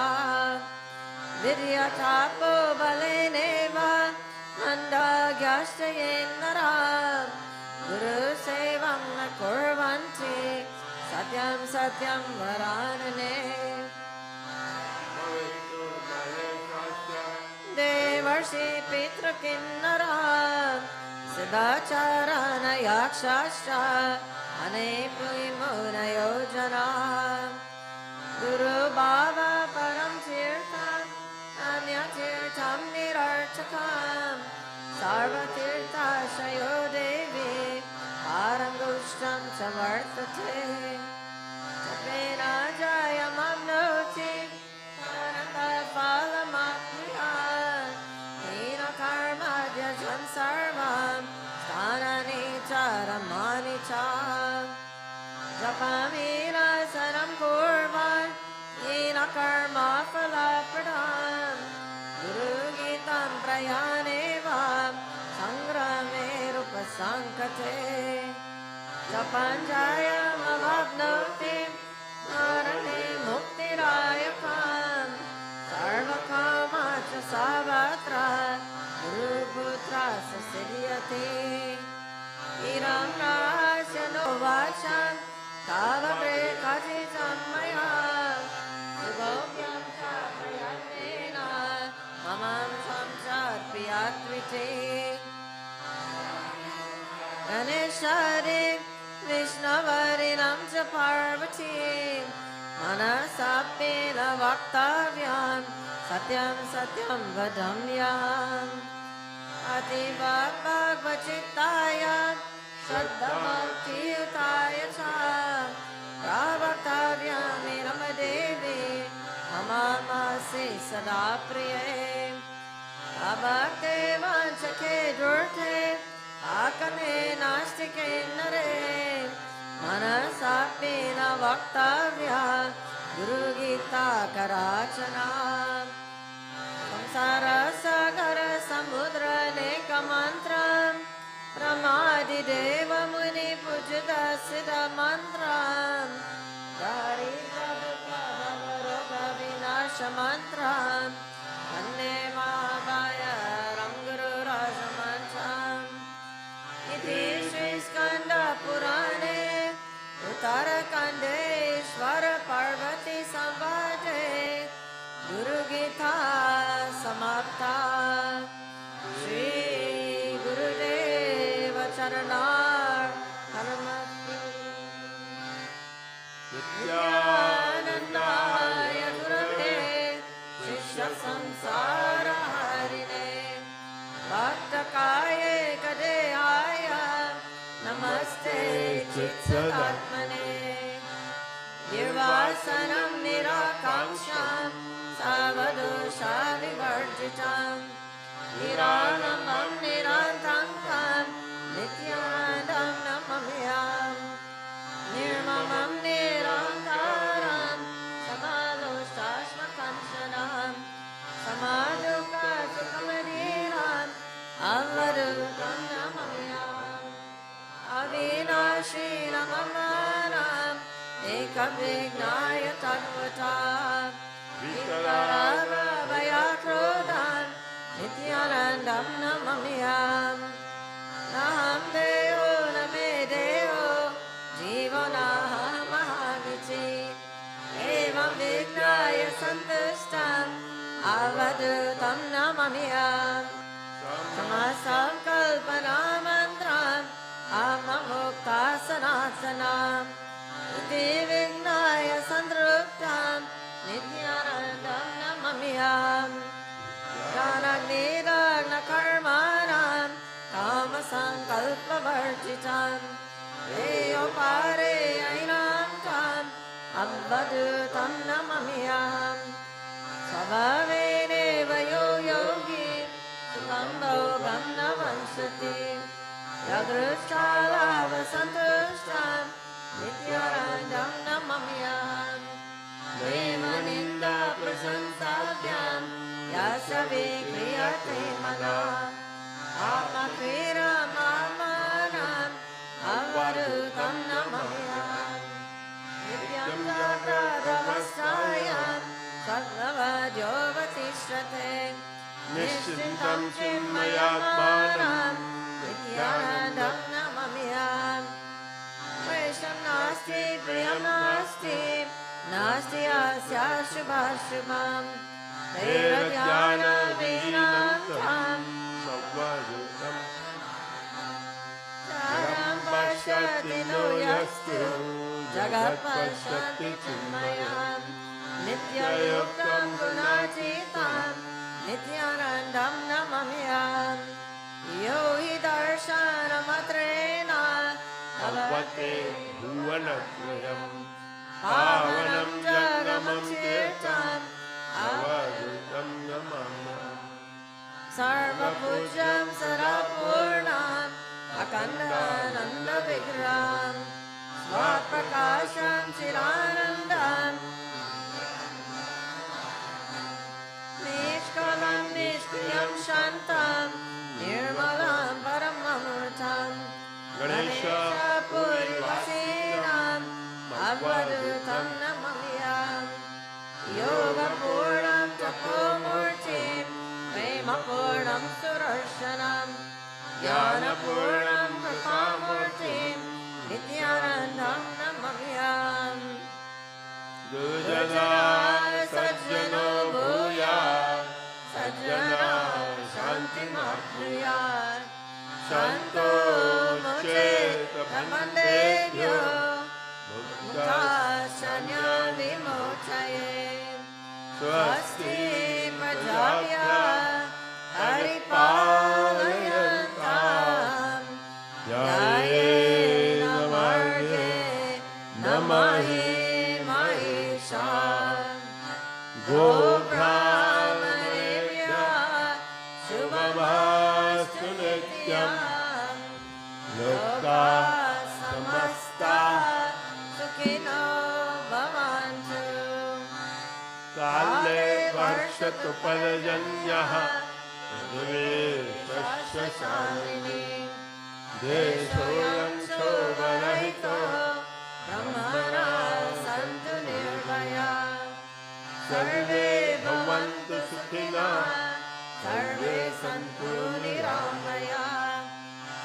विद्यातापो बलेनेव मन्दज्ञाश्चयेन् नराः गुरुसेवां न कुर्वन्ति सत्यं सत्यं वरानने देवर्षि पितृकिन्नरः सिद्धाचारण याक्षाश्च अनेपुयि मुनयो जनाः गुरुभाव परं तीर्थम् अन्यतीर्थं निरर्थकम् सर्वतीर्थाश्रयो देवी आरङ्गुष्ठं च वर्तते जपेन जयमप्नोति फलमाप्नुयात् हीनकर्मध्यजन् सर्वं स्थानानि च रमाणि च जपमीनसनं कुर्वन् हीनकर्म फलप्रदम् गुरुगीतं प्रयाणेव सङ्ग्रामेरुपसङ्कते जपञ्जयमवाप्नोति मरणे मुक्तिदायकम् सर्वकामा च सर्वत्र गुरुपुत्रा सिद्ध्यते इदं रहस्य नो वाचं तावग्रे कथितं मया सुगोप्यं च प्रयत्नेन ममां संसर्पयात्विते गणेशादि विष्णुवरिणं च पार्वतीं मनसाप्येन वक्तव्यं सत्यं सत्यं वदम्यहम् अतीवभगवच्चित्ताय श्रद्धाभक्तियुताय च प्रवक्तव्यमिदं देवी ममासे सदा प्रिये अभक्ते वाञ्छके दूर्थे आकने नास्तिके नरे मनसाप्येन वक्तव्या Guru Gita कराचना संसारसागर समुद्रनेकमन्त्रं प्रमादिदेव मुनिपूजितसिद्धमन्त्रं दारिद्र्यदुःखभवरोगविनाशमन्त्रं Purnarnamasti Nityanandaya Gurave Shishya Samsara Harine Bhaktakaye Kadehaya Namaste Chitsadatmane Nirvasanam Nirakamsham Savadosha Vivarjitam Niranamam Nirantankam Nityanandam Namamyam Nirmamam Nirankaram Samadosashmakanshanam Samaduka Sukhamaniram Avadutam Namamyam Avinashi Namamaram Ekavignaya Tattvatam Vikarara Vayakrodam Nityanandam Namamyam Naham Deo Name Deo Jivanaham Mahamiti Evam Vignaya Santushtam Avadutam Namamyam Samasam Kalpanamantram Amamukta Sanatsanam Uti Vignaya Santruptam Nityanandam Namamyam Jnanagnidagna Karmanam Kamasankalpavarjitam Eyopare Ainam Tam Abhadutam Namamyam Svabhavene Vayo Yogi Sukham Bhogam Navansati Yadrushkalava Santushtam Nityanandam Namamyam Devaninda Prasansabhyam Yasya Vikriyate Mana Atmakvira Mahamanam Avadutam Namamyam Nityam Jagradavastayam Sarvavadyovatishrate Nishchintam Chinmayatmanam Nityanandam Namamyam Presham Nasti Priyam Nasti Nasti Asya Shubhashubham Dhyana Vinantam Savvadutam Charam Pashyati No Yastu Jagat Pashyati Chinmayam Nityayuktam Gunachitam Nityanandam Namamyam Yo hi darshanamatrena Avate Bhuvanatmayam Pavanam Jagamam Tirtam Avadutam Namamyam Sarva Pujam Sarapurnam Akhandananda Vigram Swaprakasham Chiranandam Nishkalam Nishkriyam Shantam Nirmalam Paramamurtam Ganesha Purivasinam Avadutam Namamyam Yoga Purnam Tapomurtim Prema Purnam Sudarshanam Jnana Purnam Kripamurtim Nityanandam Namamyam Dujana Sajjano Bhuya Sajjana Shanti Mapriya Santo Mocheta Pandebhyo Mukta Shanya Vimochaye Swasti Prajapya Paripalayantam Yayena Marge Namahi Mahisham Go Brahmanebhya Shubhamastu Nityam Loka Samasta Sukhino Bhavantu Kale Varshatu Parajanyah Shashamini Deshoyam Shovarahito Brahmana Santu Nirvaya Sarve Bhavantu Sukhina Sarve Santu Niramaya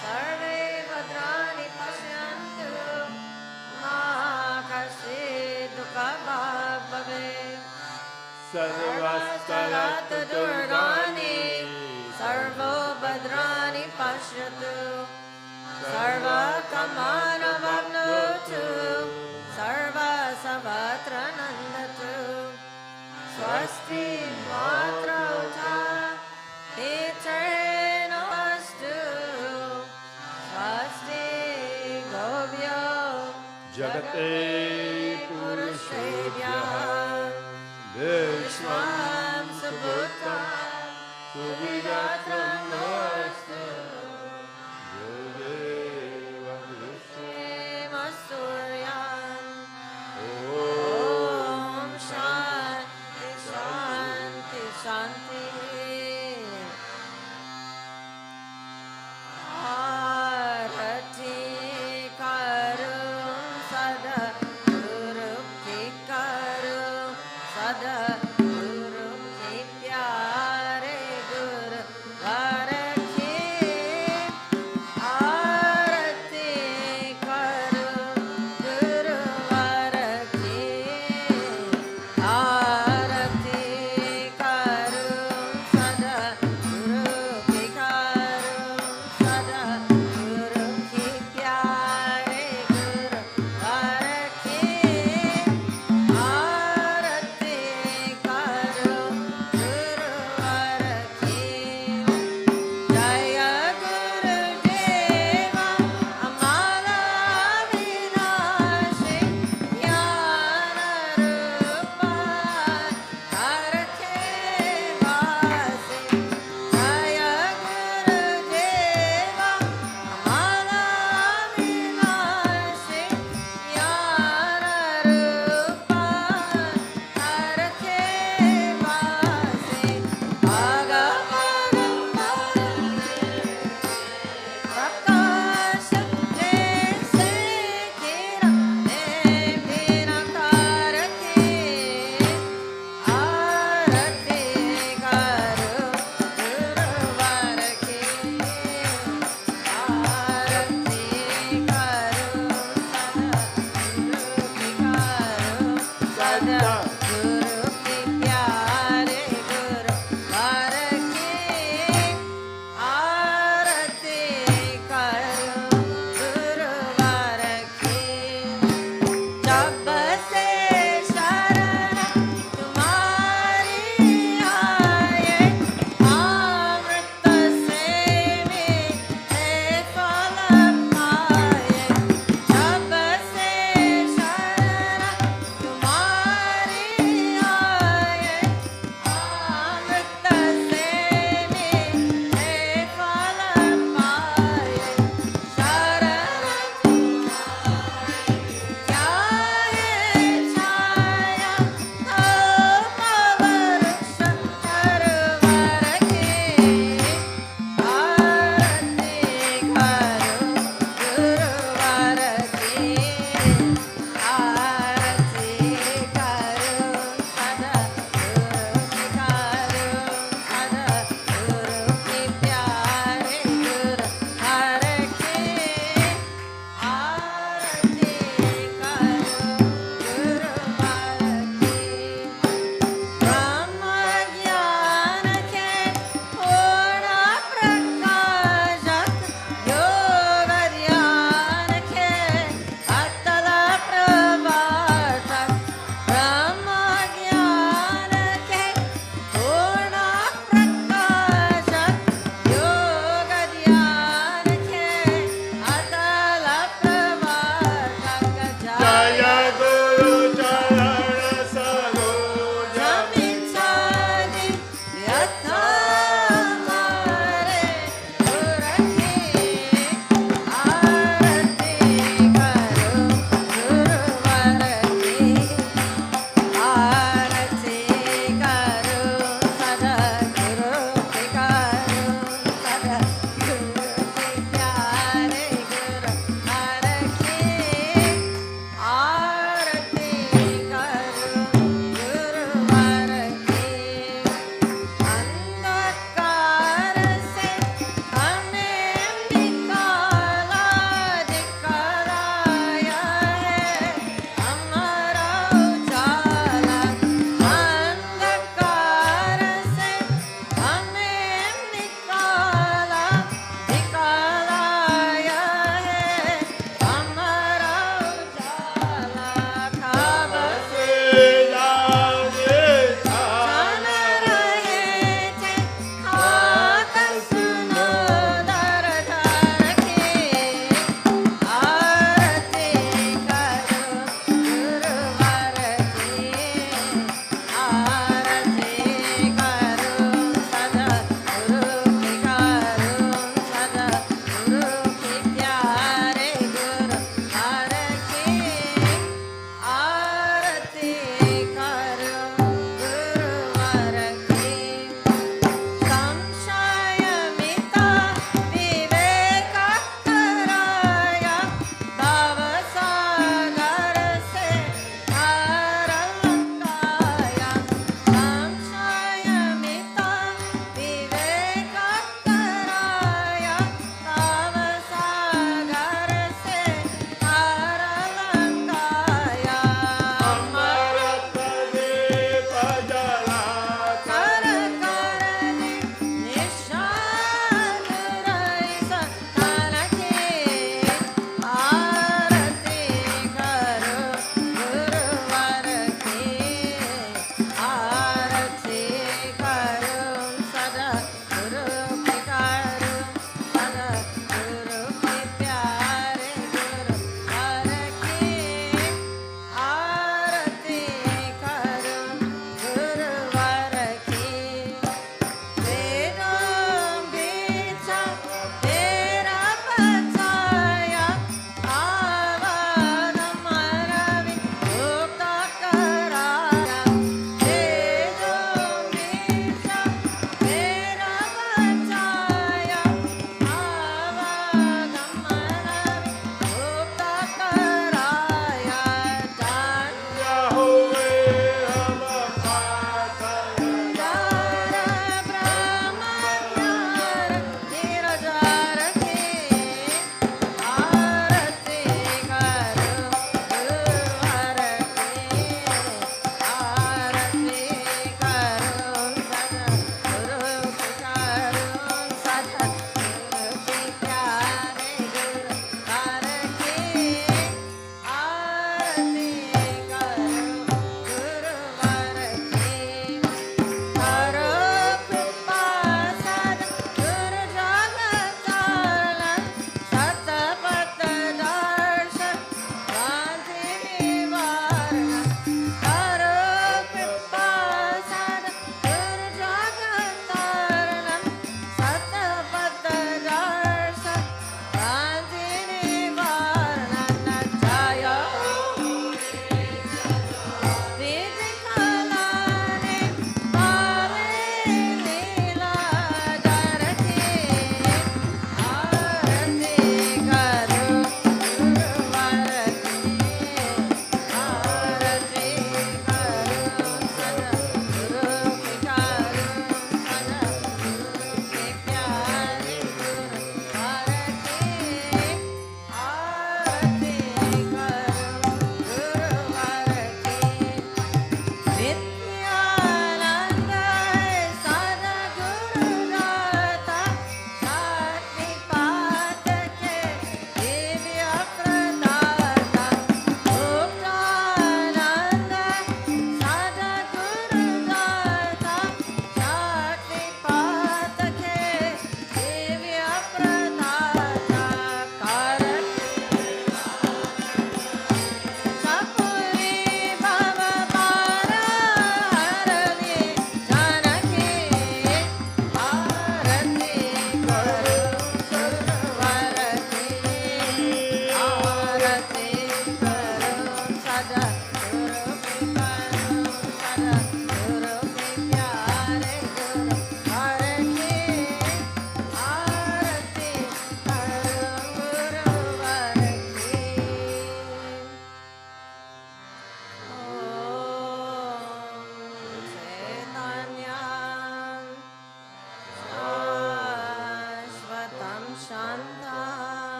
Sarve Bhadrani Pashyantu Ma Kashi Dukha Bhave Sarvastarata Durgani Sarvo Bhadrani Pashyatu सर्व कामानवप्नोतु सर्व सर्वत्र नन्दतु स्वस्ति मातृचा पितॄणास्तु स्वस्ति गोभ्यो जगते पुरुषेभ्यः विश्वं सुभूतं सुविरात्रं नमस्तु गुरुदेव सूर्यान् ॐ शान्ति शान्ति शान्ति आरती करुं सदा गुरु की करुं सदा गुरु के प्यारे गुरु हरे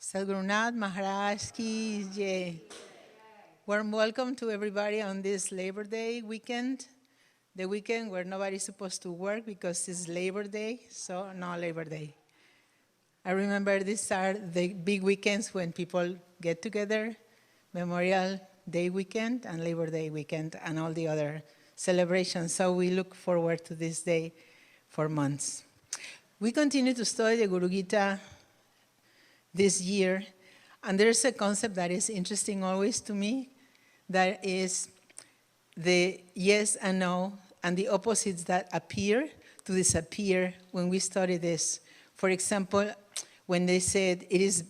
Sadhgurunath Maharaj ki jai. Warm welcome to everybody on this Labor Day weekend. The weekend where nobody's supposed to work because it's Labor Day, so no Labor Day. I remember these are the big weekends when people get together, Memorial Day weekend and Labor Day weekend and all the other celebrations. So we look forward to this day for months. We continue to study the Guru Gita this year, and there's a concept that is interesting always to me, that is the yes and no, and the opposites that appear to disappear when we study this. For example, when they said it is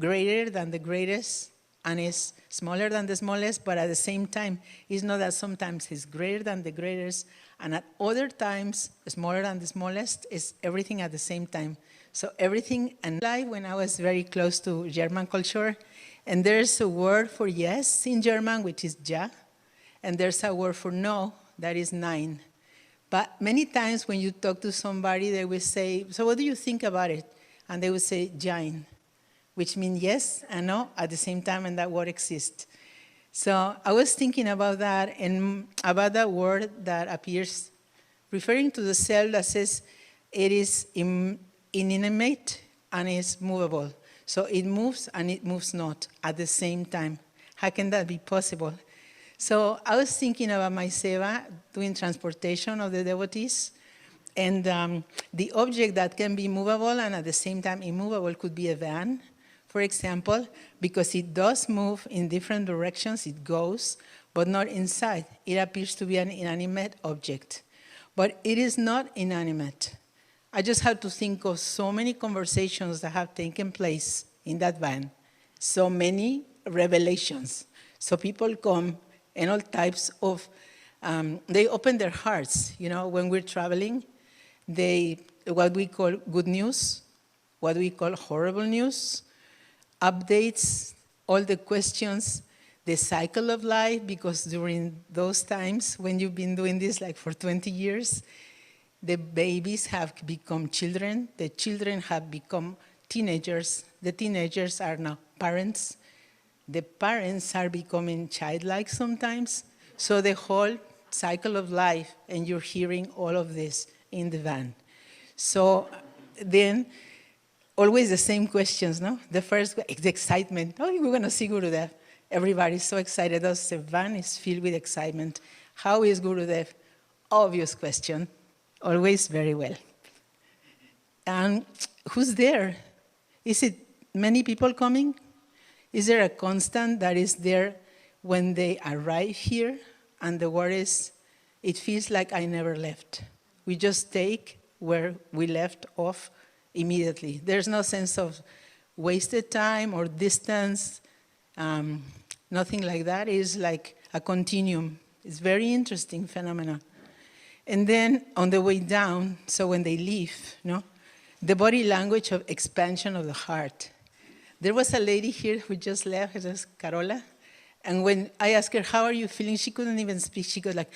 greater than the greatest and is smaller than the smallest, but at the same time, it's not that sometimes it's greater than the greatest, and at other times, smaller than the smallest, is everything at the same time. So everything, and like when I was very close to German culture, and there's a word for yes in German, which is ja, and there's a word for no, that is nein. But many times when you talk to somebody, they will say, so what do you think about it? And they will say jein, which means yes and no at the same time, and that word exists. So I was thinking about that, and about that word that appears referring to the self that says it is inanimate and is movable. So it moves and it moves not at the same time. How can that be possible? So I was thinking about my seva, doing transportation of the devotees, and the object that can be movable and at the same time immovable could be a van, for example, because it does move in different directions, it goes, but not inside. It appears to be an inanimate object, but it is not inanimate. I just have to think of so many conversations that have taken place in that van, so many revelations. So people come and all types of, they open their hearts, you know, when we're traveling. What we call good news, what we call horrible news, updates, all the questions, the cycle of life, because during those times when you've been doing this like for 20 years, the babies have become children, the children have become teenagers, the teenagers are now parents, the parents are becoming childlike sometimes, so the whole cycle of life, and you're hearing all of this in the van. So then, always the same questions, no? The first, the excitement. Oh, we're going to see Gurudev. Everybody's so excited. The van is filled with excitement. How is Gurudev? Obvious question. Always very well. And who's there? Is it many people coming? Is there a constant that is there when they arrive here? And the word is, it feels like I never left. We just take where we left off immediately. There's no sense of wasted time or distance, nothing like that. It's like a continuum. It's very interesting phenomenon. And then on the way down, so when they leave, the body language of expansion of the heart. There was a lady here who just left, it was Carola, and when I asked her, how are you feeling? She couldn't even speak. She goes like,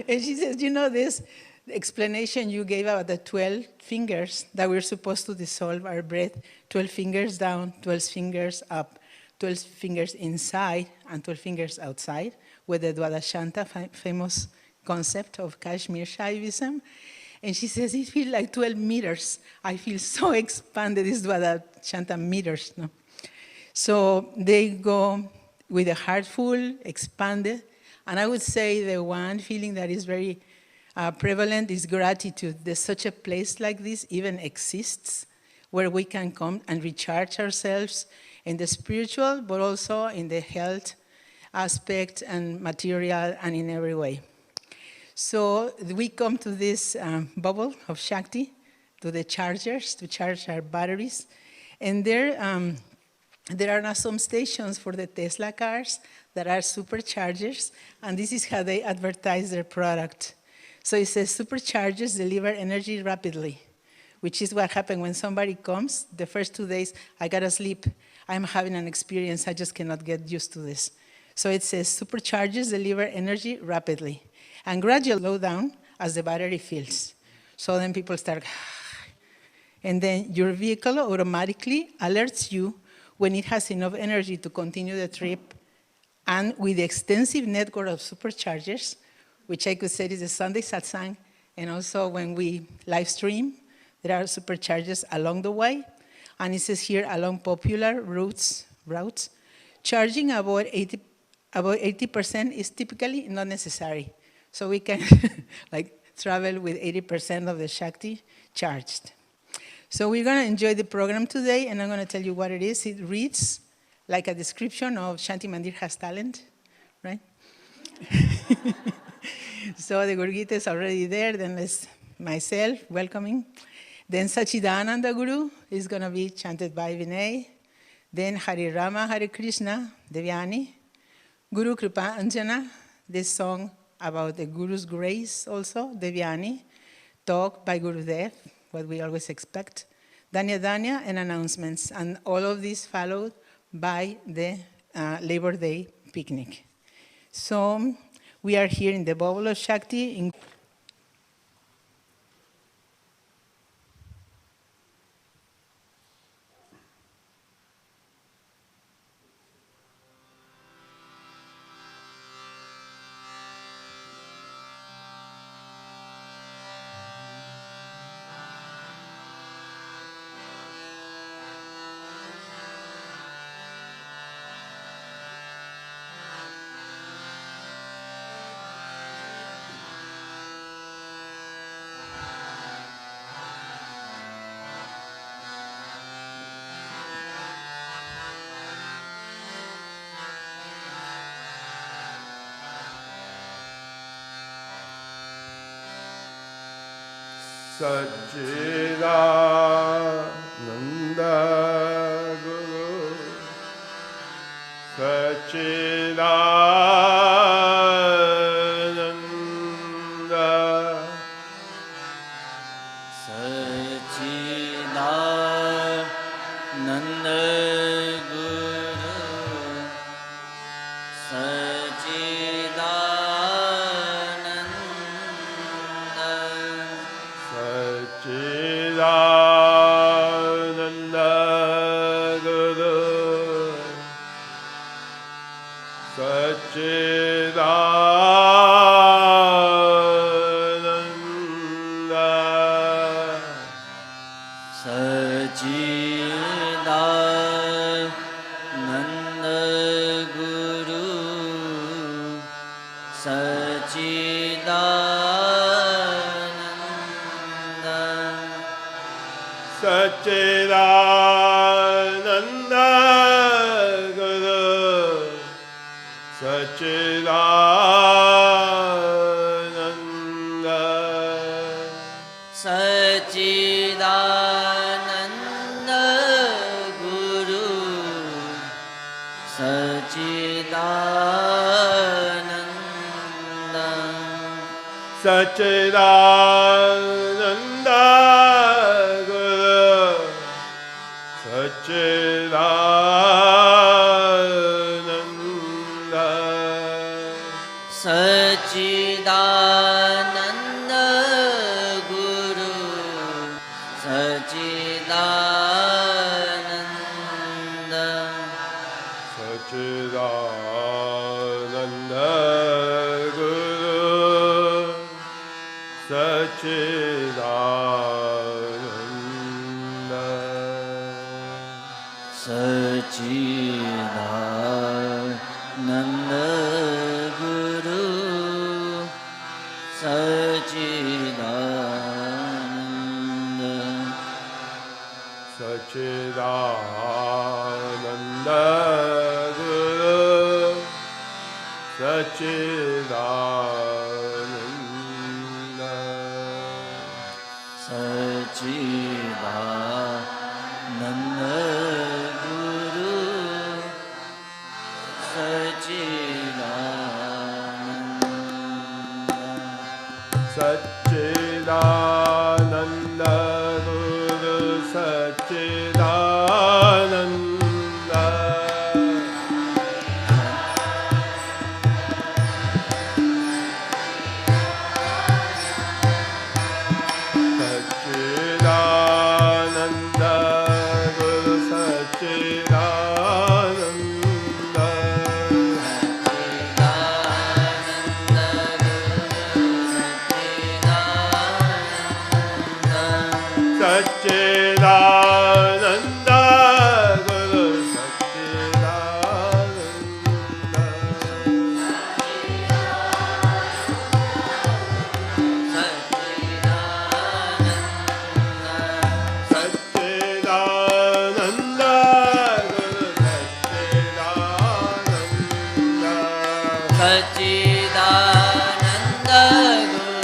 and she says, you know this explanation you gave about the 12 fingers that we're supposed to dissolve our breath, 12 fingers down, 12 fingers up, 12 fingers inside, and 12 fingers outside, with the Dwadashanta famous concept of Kashmir Shaivism. And she says, it feels like 12 meters. I feel so expanded, these Dwadashanta meters. No? So they go with a heart full, expanded. And I would say the one feeling that is very prevalent is gratitude. There's such a place like this even exists where we can come and recharge ourselves in the spiritual, but also in the health aspect and material and in every way. So we come to this bubble of Shakti, to the chargers, to charge our batteries. And there are now some stations for the Tesla cars that are superchargers, and this is how they advertise their product. So it says, superchargers deliver energy rapidly, which is what happened when somebody comes. The first 2 days, I gotta sleep. I'm having an experience, I just cannot get used to this. So it says, superchargers deliver energy rapidly, and gradually slow down as the battery fills. So then people start, And then your vehicle automatically alerts you when it has enough energy to continue the trip. And with the extensive network of superchargers, which I could say is the Sunday Satsang, and also when we live stream, there are superchargers along the way. And it says here, along popular routes, charging about 80% is typically not necessary. So we can like travel with 80% of the Shakti charged. So we're going to enjoy the program today, and I'm going to tell you what it is. It reads like a description of Shanti Mandir has talent, right? So the Guru Gita is already there. Then let's myself welcoming. Then Sachidananda Guru is going to be chanted by Vinay. Then Hare Rama, Hare Krishna, Devyani. Guru Kripa Anjana, this song about the Guru's grace also, Devyani. Talk by Gurudev, what we always expect. Danya Danya and announcements. And all of this followed by the Labor Day picnic. So we are here in the bubble of Shakti. Satchidananda Guru Satchidananda Satchidananda Guru Satchidananda Satchidananda Guru Satchidananda Satchidananda Guru Satchidananda Satchidananda Guru Satchidananda Satchidananda Guru Satchidananda Satchidananda Guru Satchidananda Satchidananda Guru Satchidananda Satchidananda Guru Satchidananda Satchidananda Guru Satchidananda Satchidananda Guru Satchidananda Satchidananda Guru Satchidananda Satchidananda Guru Satchidananda Satchidananda सच्चिदानन्द गुरु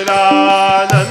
सच्चिदानन्द सच्चिदानंद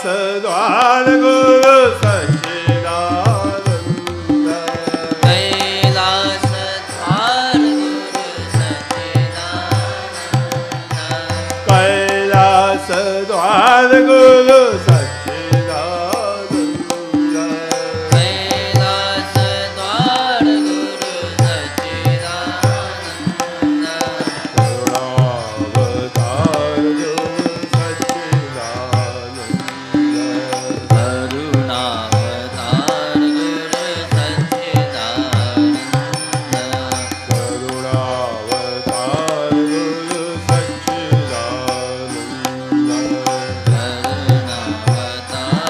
द्वार गुरु सच्चिदानंद कैलास द्वार गुरु सच्चिदानंद कैलास द्वार गुरु सच्चिदानंद कैलास द्वार गुरु सच्चिदानंद करुणावतार गुरु सच्चिदानंद करुणावतार गुरु सच्चिदानंद करुणावतार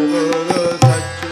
गुरु सच्चिदानंद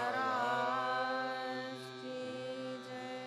महाराज की जय।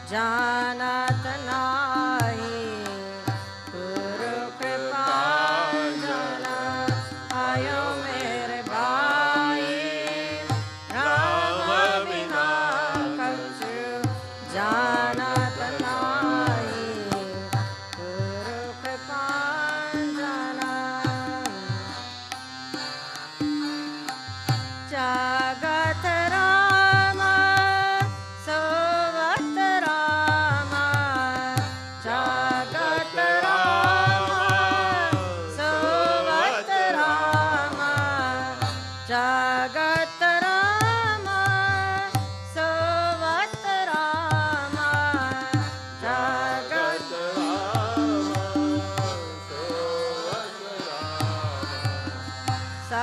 Janatana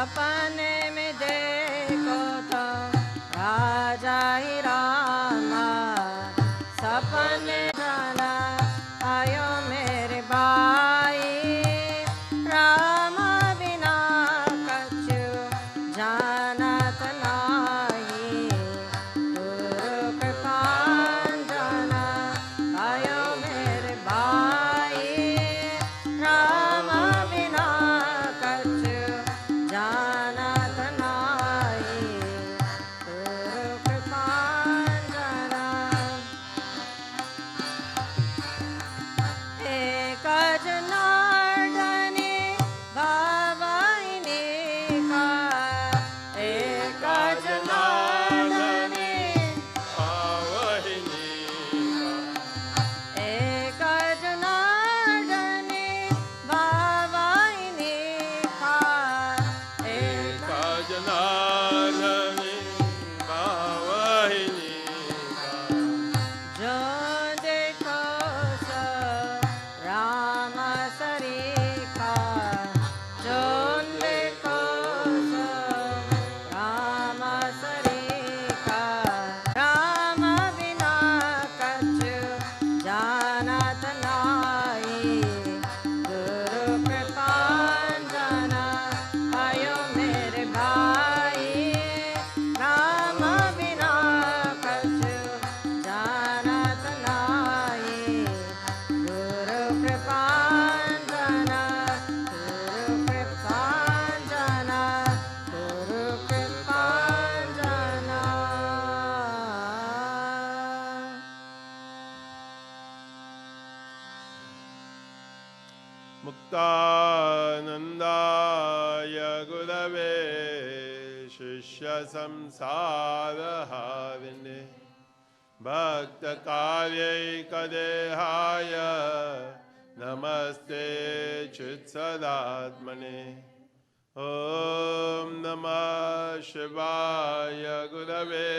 सपने में देखो तो राजा ही रामा सपने जाना आयो मेरे भाई राम बिना कछु जानत नाही गुरु कृपा जाना आयो मेरे भाई राम बिना कछु जानत नाही गुरु कृपा जाना एक जनार्दने भवानी का एक जनार्दने एक जनार्दने भवानी का एक जो देखो सो राम सरीखा जो देखो सो राम सरीखा राम बिना कछु जानत नाही गुरु कृपा जाना आयो मेरे भाई राम बिना कछु जानत नाही गुरु कृपा जाना गुरु कृपा जाना गुरु कृपा जाना मुक्तानन्दाय गुरवे शिष्यसंसारहारिणे भक्तकार्यैकदेहाय नमस्ते चित्सदात्मने ॐ नमः शिवाय गुरवे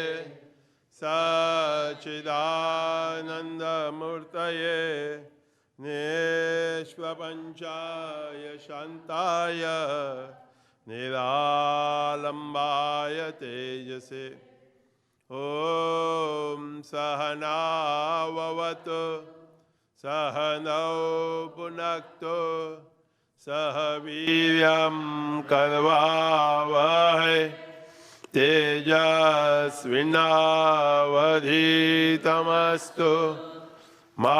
सच्चिदानन्दमूर्तये निष्प्रपञ्चाय शान्ताय निरालम्बाय तेजसे ॐ सहनाववतु सहनौ पुनक्तु सह वीर्यं करवावहै तेजस्विनावधीतमस्तु मा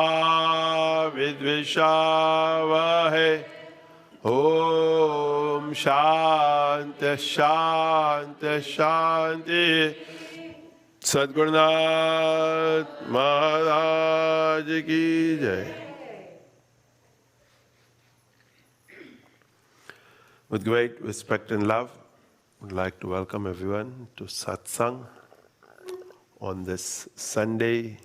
विद्विषावहै ॐ शान्ति शान्ति शान्ति सद्गुरुनाथ महाराज की जय. With great respect and love, I would like to welcome everyone to Satsang on this Sunday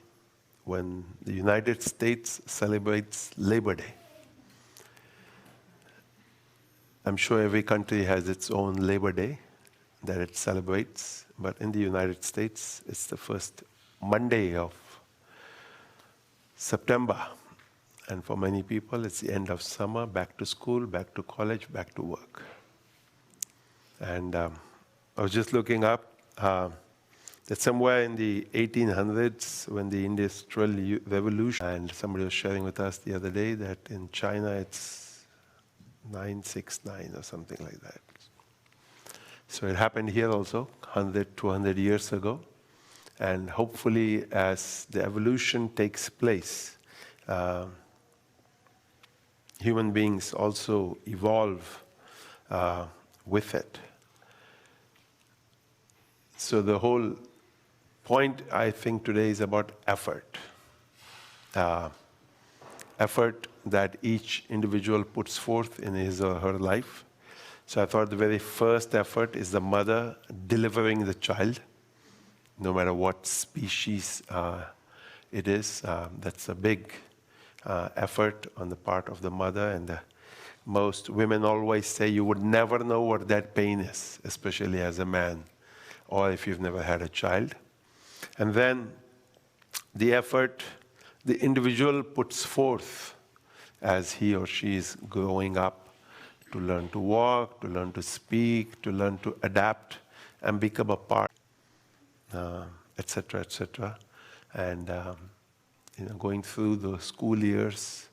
when the United States celebrates Labor Day. I'm sure every country has its own Labor Day that it celebrates, but in the United States, it's the first Monday of September. And for many people, it's the end of summer, back to school, back to college, back to work. And I was just looking up that somewhere in the 1800s, when the Industrial Revolution, and somebody was sharing with us the other day that in China it's 969 or something like that. So it happened here also, 100, 200 years ago. And hopefully as the evolution takes place, human beings also evolve with it. So the whole point, I think, today is about effort. Effort that each individual puts forth in his or her life. So I thought the very first effort is the mother delivering the child, no matter what species it is. That's a big effort on the part of the mother, and most women always say you would never know what that pain is, especially as a man, or if you've never had a child. And then the effort the individual puts forth as he or she is growing up to learn to walk, to learn to speak, to learn to adapt and become a part, etc., etc. And going through the school years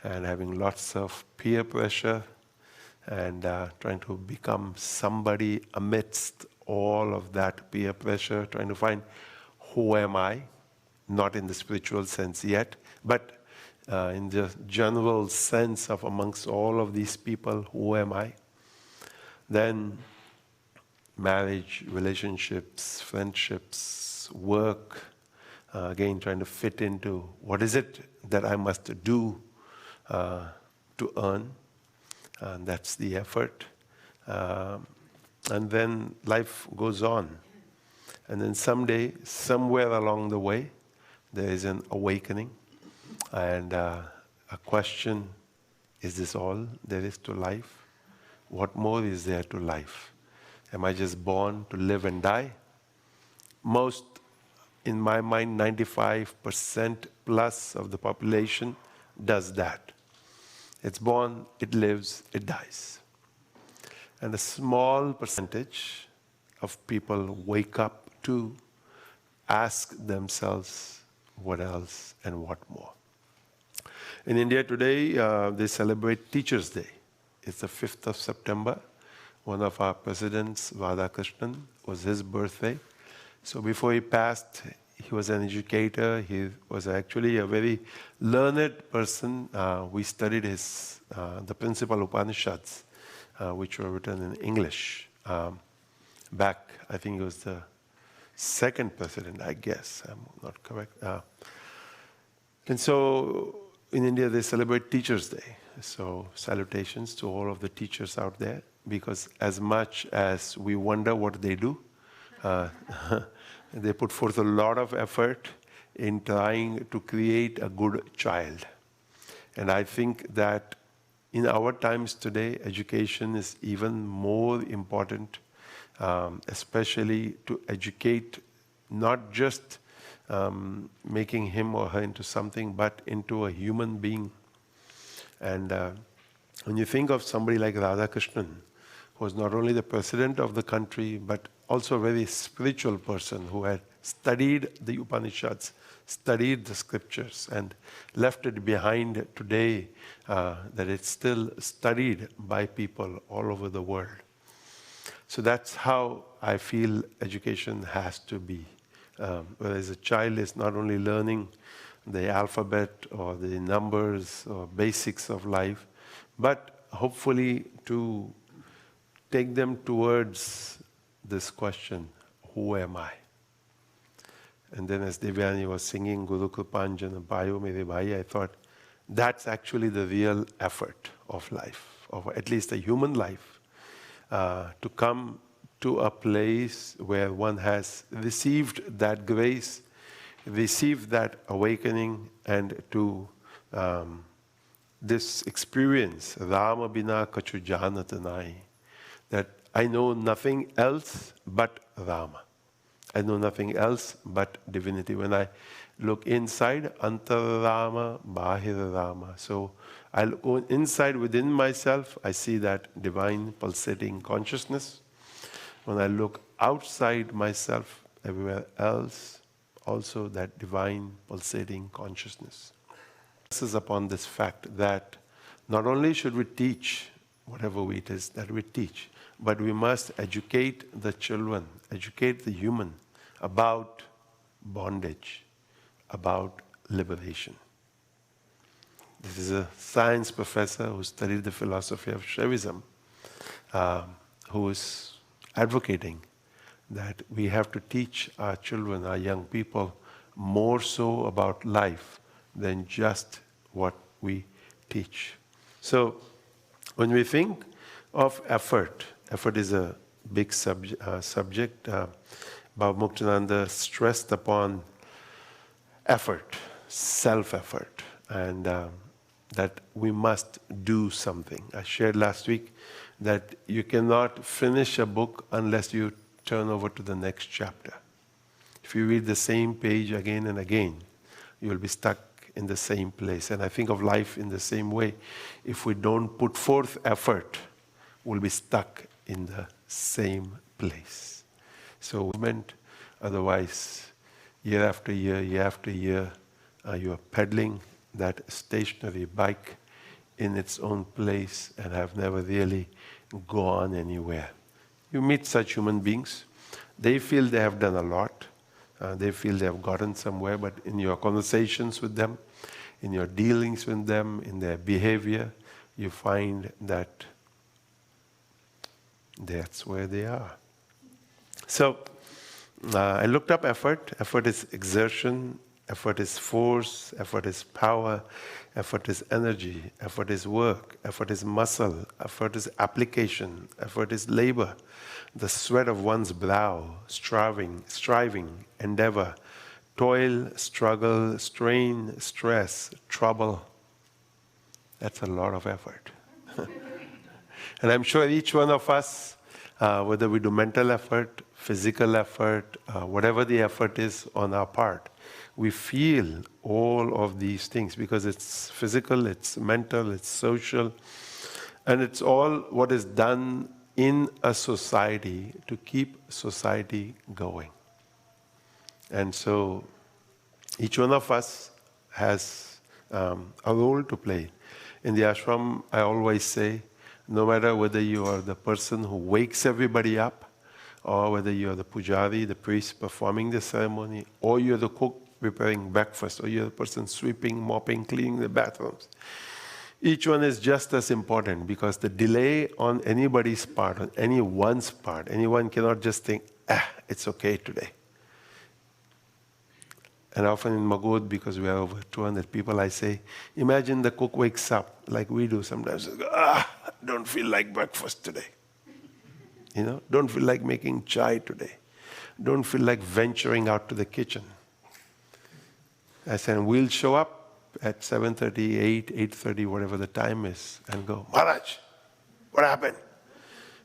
and having lots of peer pressure and trying to become somebody amidst all of that peer pressure, trying to find who am I, not in the spiritual sense yet, but in the general sense of amongst all of these people, who am I? Then marriage, relationships, friendships, work, again trying to fit into what is it that I must do to earn, and that's the effort. And then life goes on. And then someday, somewhere along the way, there is an awakening and a question, is this all there is to life? What more is there to life? Am I just born to live and die? Most, in my mind, 95% plus of the population does that. It's born, it lives, it dies. And a small percentage of people wake up to ask themselves what else and what more. In India today, they celebrate Teachers' Day. It's the 5th of September. One of our presidents, Radhakrishnan, was his birthday. So before he passed, he was an educator. He was actually a very learned person. We studied the principal Upanishads, which were written in English. Back, I think it was the second president, I guess. I'm not correct. And so in India, they celebrate Teachers' Day. So salutations to all of the teachers out there, because as much as we wonder what they do, they put forth a lot of effort in trying to create a good child. And I think that in our times today, education is even more important, especially to educate not just making him or her into something, but into a human being. And when you think of somebody like Radhakrishnan, who was not only the president of the country, but also a very spiritual person who had studied the Upanishads, studied the scriptures, and left it behind today, that it's still studied by people all over the world. So that's how I feel education has to be. Whereas a child is not only learning the alphabet or the numbers or basics of life, but hopefully to take them towards this question, who am I? And then as Devyani was singing Guru Kripanjana Payo Mere Bhai, I thought that's actually the real effort of life, of at least a human life, to come to a place where one has received that grace, received that awakening, and to this experience, Rama bina kachu janat nai, that I know nothing else but Rama. I know nothing else but divinity. When I look inside, Antar Rama, Bahir Rama. So I look inside within myself, I see that divine pulsating consciousness. When I look outside myself, everywhere else, also that divine pulsating consciousness. This is upon this fact that not only should we teach whatever it is that we teach, but we must educate the children, educate the human about bondage, about liberation. This is a science professor who studied the philosophy of Shaivism, who is advocating that we have to teach our children, our young people, more so about life than just what we teach. So when we think of effort, effort is a big subject. Baba Muktananda stressed upon effort, self-effort, and that we must do something. I shared last week that you cannot finish a book unless you turn over to the next chapter. If you read the same page again and again, you will be stuck in the same place. And I think of life in the same way. If we don't put forth effort will be stuck in the same place. So movement, otherwise, year after year, you are pedaling that stationary bike in its own place and have never really gone anywhere. You meet such human beings. They feel they have done a lot. They feel they have gotten somewhere, but in your conversations with them, in your dealings with them, in their behavior, you find that that's where they are. So I looked up effort. Effort is exertion. Effort is force. Effort is power. Effort is energy. Effort is work. Effort is muscle. Effort is application. Effort is labor. The sweat of one's brow, striving, endeavor, toil, struggle, strain, stress, trouble. That's a lot of effort. And I'm sure each one of us, whether we do mental effort, physical effort, whatever the effort is on our part, we feel all of these things because it's physical, it's mental, it's social, and it's all what is done in a society to keep society going. And so each one of us has a role to play. In the ashram, I always say, no matter whether you are the person who wakes everybody up, or whether you are the pujari, the priest performing the ceremony, or you're the cook preparing breakfast, or you're the person sweeping, mopping, cleaning the bathrooms, each one is just as important, because the delay on anybody's part, on anyone's part, anyone cannot just think, it's okay today. And often in Magod, because we are over 200 people, I say, imagine the cook wakes up, like we do sometimes, don't feel like breakfast today. Don't feel like making chai today. Don't feel like venturing out to the kitchen. I said, we'll show up at 7:30, 8, 8:30, whatever the time is, and go, Maharaj, what happened?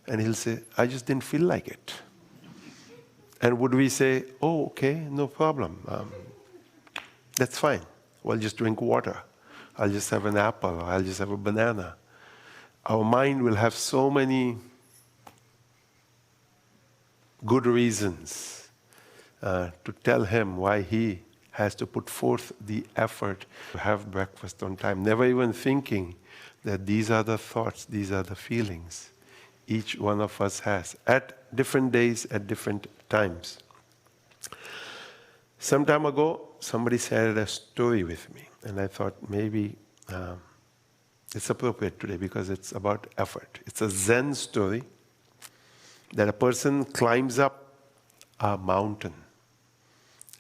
And he'll say, I just didn't feel like it. And would we say, oh, okay, no problem. That's fine. Well, just drink water. I'll just have an apple, or I'll just have a banana. Our mind will have so many good reasons to tell him why he has to put forth the effort to have breakfast on time, never even thinking that these are the thoughts, these are the feelings each one of us has at different days, at different times. Some time ago, somebody shared a story with me, and I thought maybe it's appropriate today because it's about effort. It's a Zen story that a person climbs up a mountain,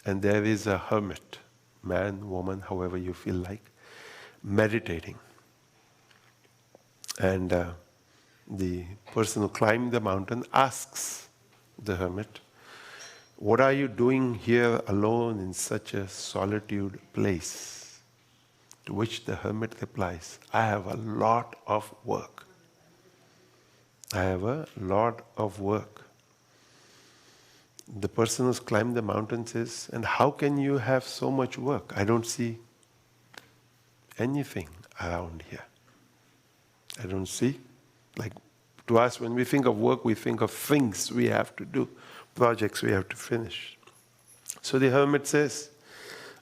and there is a hermit, man, woman, however you feel like, meditating. And the person who climbed the mountain asks the hermit, what are you doing here alone in such a solitude place? To which the hermit replies, I have a lot of work. I have a lot of work. The person who's climbed the mountain says, and how can you have so much work? I don't see anything around here. I don't see. Like, to us, when we think of work, we think of things we have to do, projects we have to finish. So the hermit says,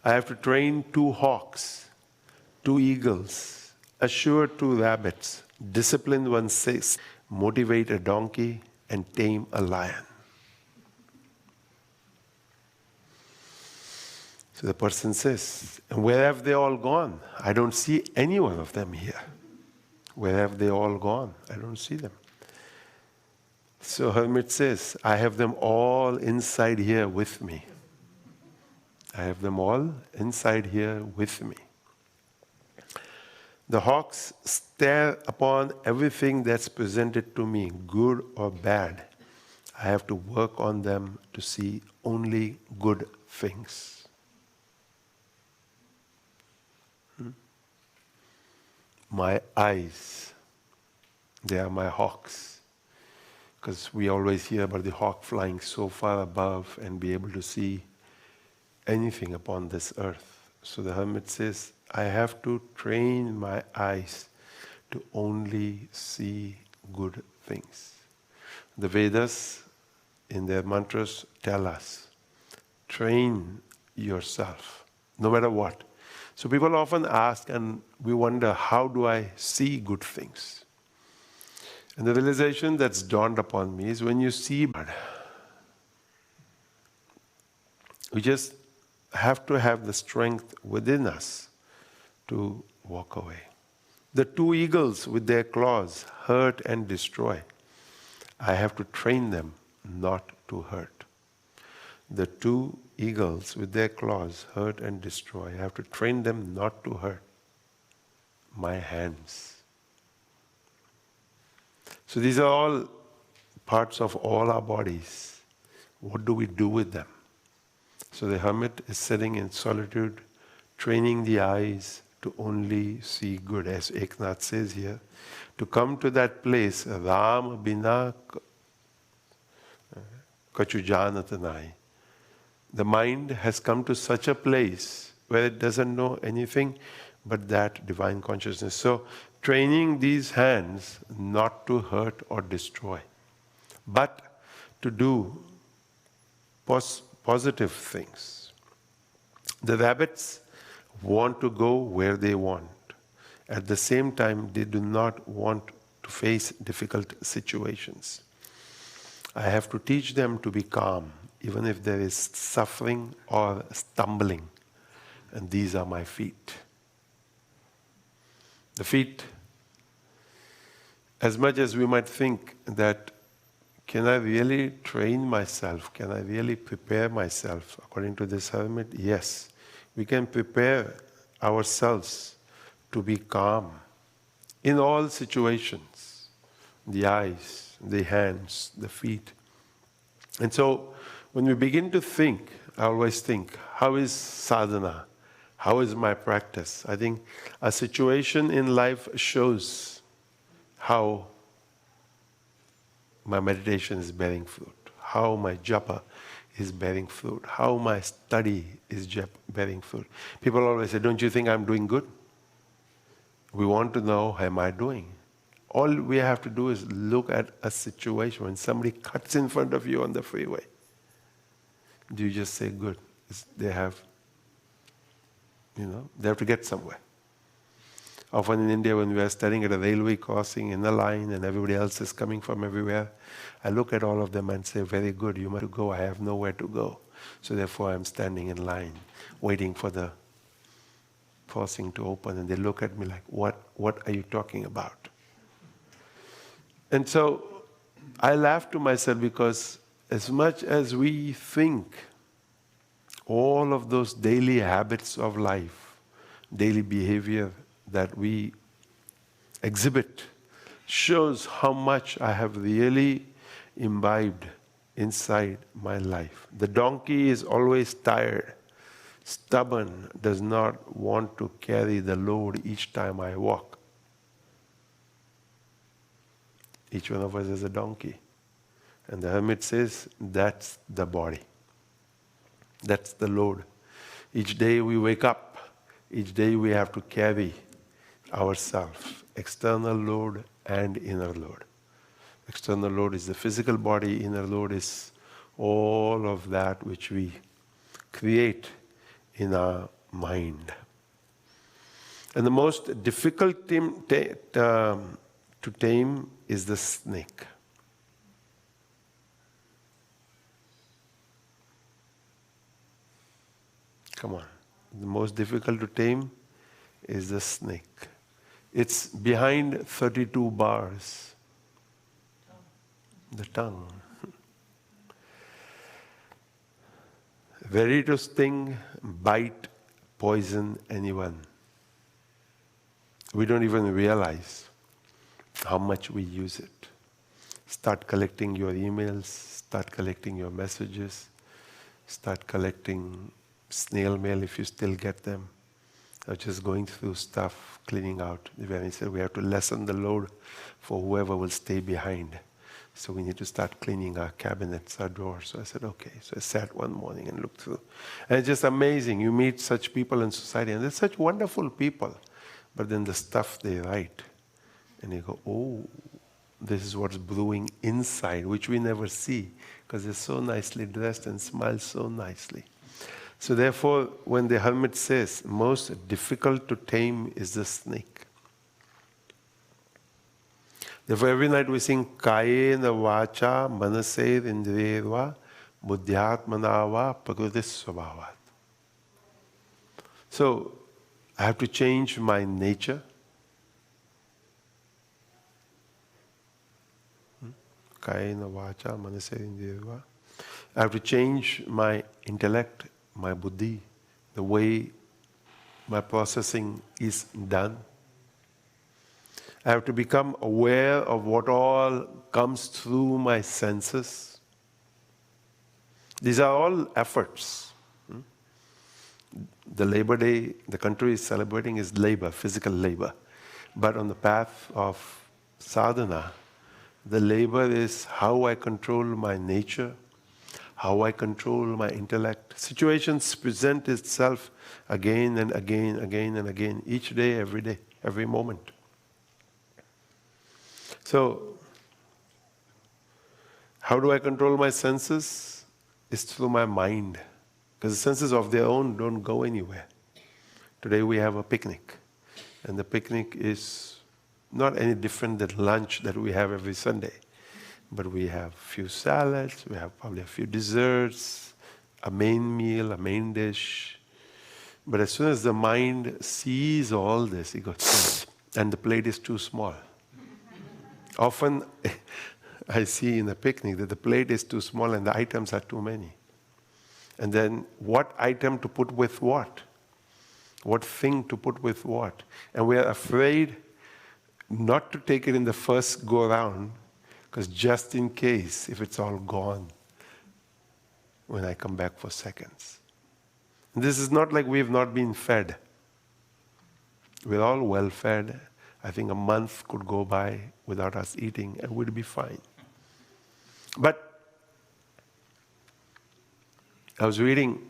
I have to train 2 hawks, 2 eagles, assure 2 rabbits, discipline 1 6, motivate a donkey, and tame a lion. So the person says, where have they all gone? I don't see any one of them here. Where have they all gone? I don't see them. So hermit says, I have them all inside here with me. I have them all inside here with me. The hawks stare upon everything that's presented to me, good or bad. I have to work on them to see only good things. My eyes, they are my hawks. Because we always hear about the hawk flying so far above and be able to see anything upon this earth. So the hermit says, I have to train my eyes to only see good things. The Vedas, in their mantras, tell us, train yourself, no matter what. So people often ask, and we wonder, how do I see good things? And the realization that's dawned upon me is when you see blood, we just have to have the strength within us to walk away. The two eagles with their claws hurt and destroy. I have to train them not to hurt. The two eagles with their claws hurt and destroy. I have to train them not to hurt. My hands. So these are all parts of all our bodies. What do we do with them? So the hermit is sitting in solitude, training the eyes to only see good, as Eknath says here. To come to that place, Ram bina kachu janatanai. The mind has come to such a place where it doesn't know anything but that divine consciousness. So training these hands not to hurt or destroy, but to do positive things. The rabbits want to go where they want. At the same time, they do not want to face difficult situations. I have to teach them to be calm, even if there is suffering or stumbling. And these are my feet. The feet, as much as we might think that, can I really train myself? Can I really prepare myself? According to this hermit, yes. We can prepare ourselves to be calm in all situations. The eyes, the hands, the feet. And so, when we begin to think, I always think, how is sadhana? How is my practice? I think a situation in life shows how my meditation is bearing fruit, how my japa is bearing fruit, how my study is bearing fruit. People always say, don't you think I'm doing good? We want to know, how am I doing? All we have to do is look at a situation when somebody cuts in front of you on the freeway. Do you just say, good? They have to get somewhere. Often in India, when we are studying at a railway crossing in a line and everybody else is coming from everywhere, I look at all of them and say, very good, you must go, I have nowhere to go. So therefore I'm standing in line, waiting for the crossing to open, and they look at me like, what are you talking about? And so I laugh to myself because as much as we think all of those daily habits of life, daily behavior that we exhibit shows how much I have really imbibed inside my life. The donkey is always tired, stubborn, does not want to carry the load each time I walk. Each one of us is a donkey. And the hermit says, that's the body. That's the load. Each day we wake up, each day we have to carry ourselves, external load and inner load. External load is the physical body, inner load is all of that which we create in our mind. And the most difficult to tame is the snake. Come on. The most difficult to tame is the snake. It's behind 32 bars. The tongue. Ready to sting, bite, poison anyone. We don't even realize how much we use it. Start collecting your emails, start collecting your messages, start collecting snail mail if you still get them. Or just going through stuff, cleaning out. He said we have to lessen the load for whoever will stay behind. So we need to start cleaning our cabinets, our drawers. So I said, okay. So I sat one morning and looked through. And it's just amazing. You meet such people in society, and they're such wonderful people. But then the stuff they write, and you go, oh, this is what's brewing inside, which we never see because they're so nicely dressed and smile so nicely. So therefore, when the hermit says, most difficult to tame is the snake. Therefore, every night we sing Kayena Vacha Manasev Indriyeva Buddhyatmanava Prakritis Svabhavat. So, I have to change my nature. Kayena Vacha Manasev Indriyeva. I have to change my intellect, my buddhi, the way my processing is done. I have to become aware of what all comes through my senses. These are all efforts. The Labor Day the country is celebrating is labor, physical labor. But on the path of sadhana, the labor is how I control my nature, how I control my intellect. Situations present itself again and again, again and again, each day, every moment. So, how do I control my senses? It's through my mind. Because the senses of their own don't go anywhere. Today we have a picnic. And the picnic is not any different than lunch that we have every Sunday. But we have a few salads, we have probably a few desserts, a main meal, a main dish. But as soon as the mind sees all this, it goes, and the plate is too small. Often I see in a picnic that the plate is too small and the items are too many. And then what item to put with what? What thing to put with what? And we are afraid not to take it in the first go round, because just in case, if it's all gone, when I come back for seconds. And this is not like we've not been fed. We're all well fed. I think a month could go by without us eating and we'd be fine. But I was reading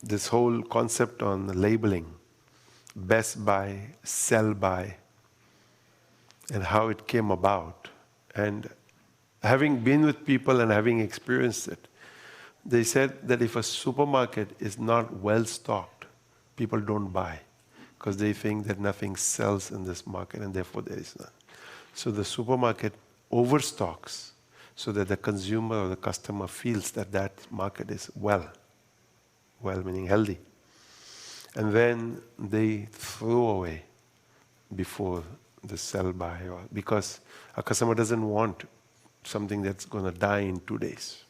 this whole concept on labeling, best buy, sell by, and how it came about. And having been with people and having experienced it, they said that if a supermarket is not well stocked, people don't buy because they think that nothing sells in this market and therefore there is none. So the supermarket overstocks so that the consumer or the customer feels that that market is well meaning healthy. And then they throw away before the sell by, or because a customer doesn't want something that's going to die in 2 days.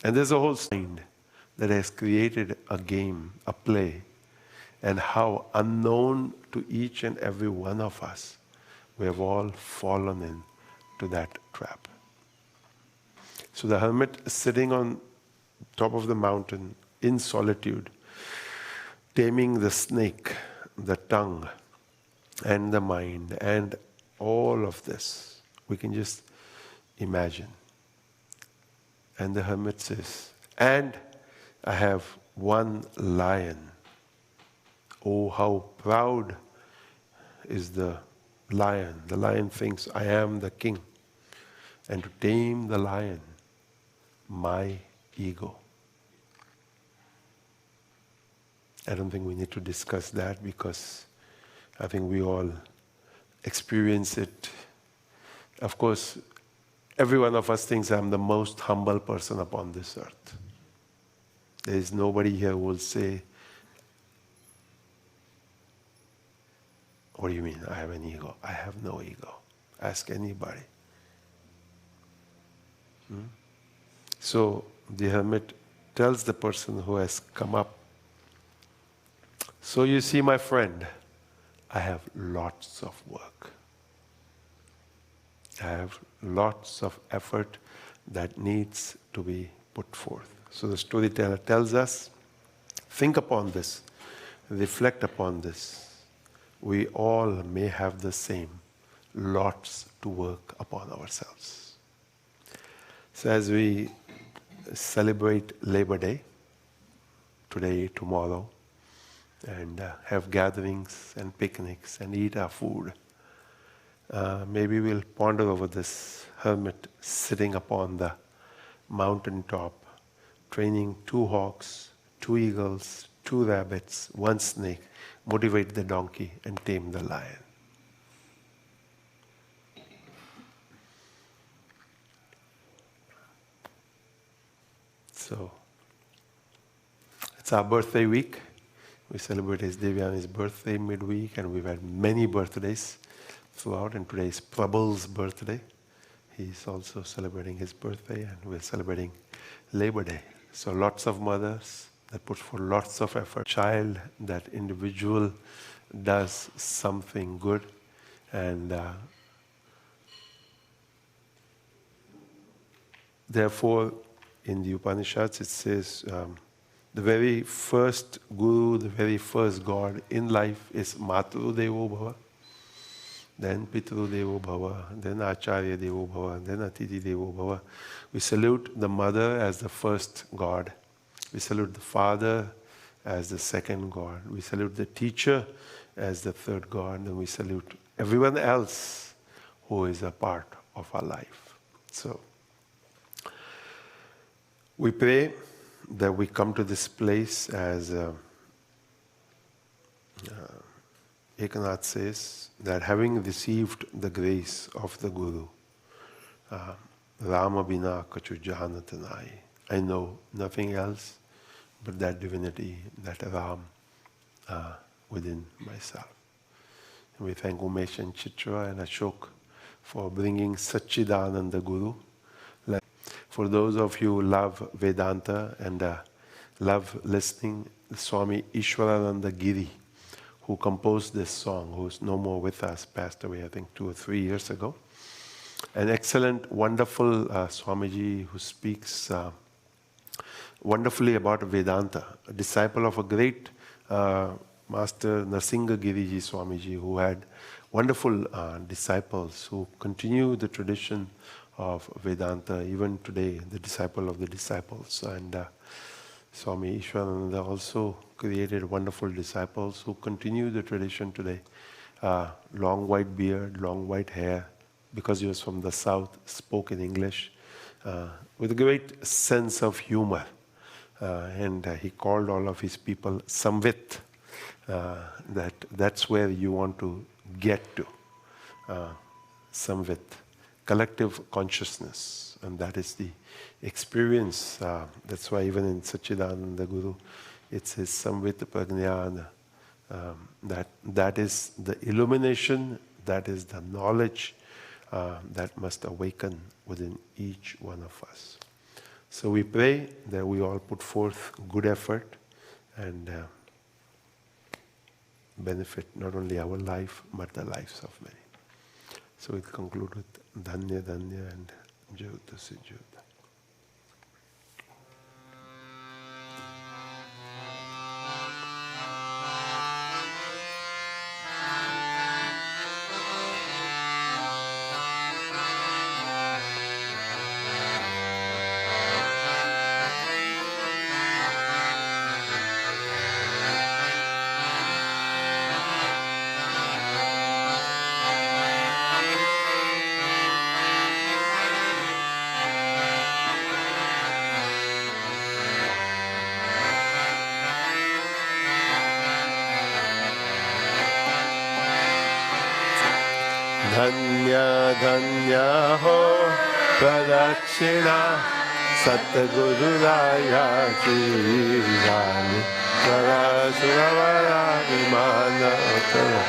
And there's a whole mind that has created a game, a play, and how unknown to each and every one of us, we have all fallen into that trap. So the hermit is sitting on top of the mountain in solitude, taming the snake, the tongue, and the mind, and all of this. We can just imagine. And the hermit says, and I have one lion. Oh, how proud is the lion. The lion thinks, I am the king. And to tame the lion, my ego. I don't think we need to discuss that because I think we all experience it. Of course, every one of us thinks I'm the most humble person upon this earth. There is nobody here who will say, what do you mean, I have an ego? I have no ego. Ask anybody. So the hermit tells the person who has come up, so you see, my friend, I have lots of work. I have lots of effort that needs to be put forth. So the storyteller tells us, think upon this, reflect upon this. We all may have the same, lots to work upon ourselves. So as we celebrate Labor Day, today, tomorrow, and have gatherings and picnics and eat our food, maybe we'll ponder over this hermit sitting upon the mountain top, training 2 hawks, 2 eagles, 2 rabbits, 1 snake, motivate the donkey and tame the lion. So, it's our birthday week. We celebrated Devyani's birthday midweek, and we've had many birthdays throughout, and today is Prabhal's birthday. He's also celebrating his birthday, and we're celebrating Labor Day. So lots of mothers that put forth lots of effort. Child, that individual does something good, and therefore in the Upanishads it says the very first Guru, the very first God in life is Matru Devo Bhava, then Pitru Devo Bhava, then Acharya Devo Bhava, then Atiti Devo Bhava. We salute the mother as the first God. We salute the father as the second God. We salute the teacher as the third God. And we salute everyone else who is a part of our life. So, we pray that we come to this place as Ekanath says, that having received the grace of the Guru, Rama bina kachu jahanatanai, I know nothing else but that divinity, that Ram within myself. And we thank Umesh and Chitra and Ashok for bringing Satchidananda Guru. For those of you who love Vedanta and love listening, Swami Ishwarananda Giri, who composed this song, who's no more with us, passed away I think 2 or 3 years ago. An excellent, wonderful Swamiji who speaks wonderfully about Vedanta, a disciple of a great Master Narsingha Giriji Swamiji, who had wonderful disciples who continue the tradition of Vedanta, even today, the disciple of the disciples. And Swami Ishwarananda also created wonderful disciples who continue the tradition today. Long white beard, long white hair, because he was from the south, spoke in English with a great sense of humor. And he called all of his people samvit. That's where you want to get to. Samvit, collective consciousness. And that is the experience. That's why even in Satchidananda Guru, it says samvit prajnana. That is the illumination, that is the knowledge that must awaken within each one of us. So we pray that we all put forth good effort and benefit not only our life but the lives of many. So we conclude with Dhanya Dhanya and Jyota Se Jyota. Dhanya Dhanya Ho Pradakshina Satguru Raya Ki Rani Parasuravara Vimana Uttara.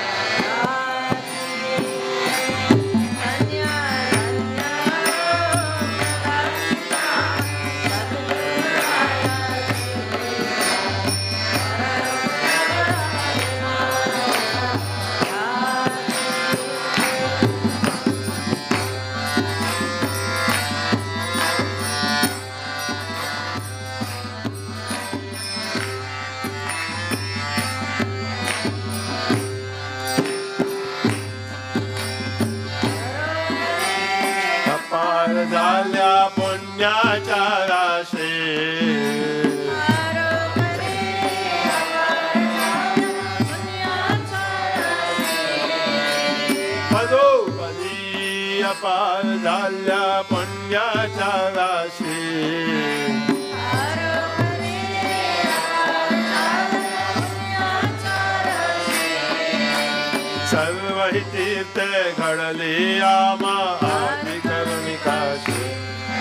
Dalya Punya Charashe Pado अपार झाल्या पुण्याच्या राशी सर्व ही तीर्थे घडली आमा आदि करुणिकाशी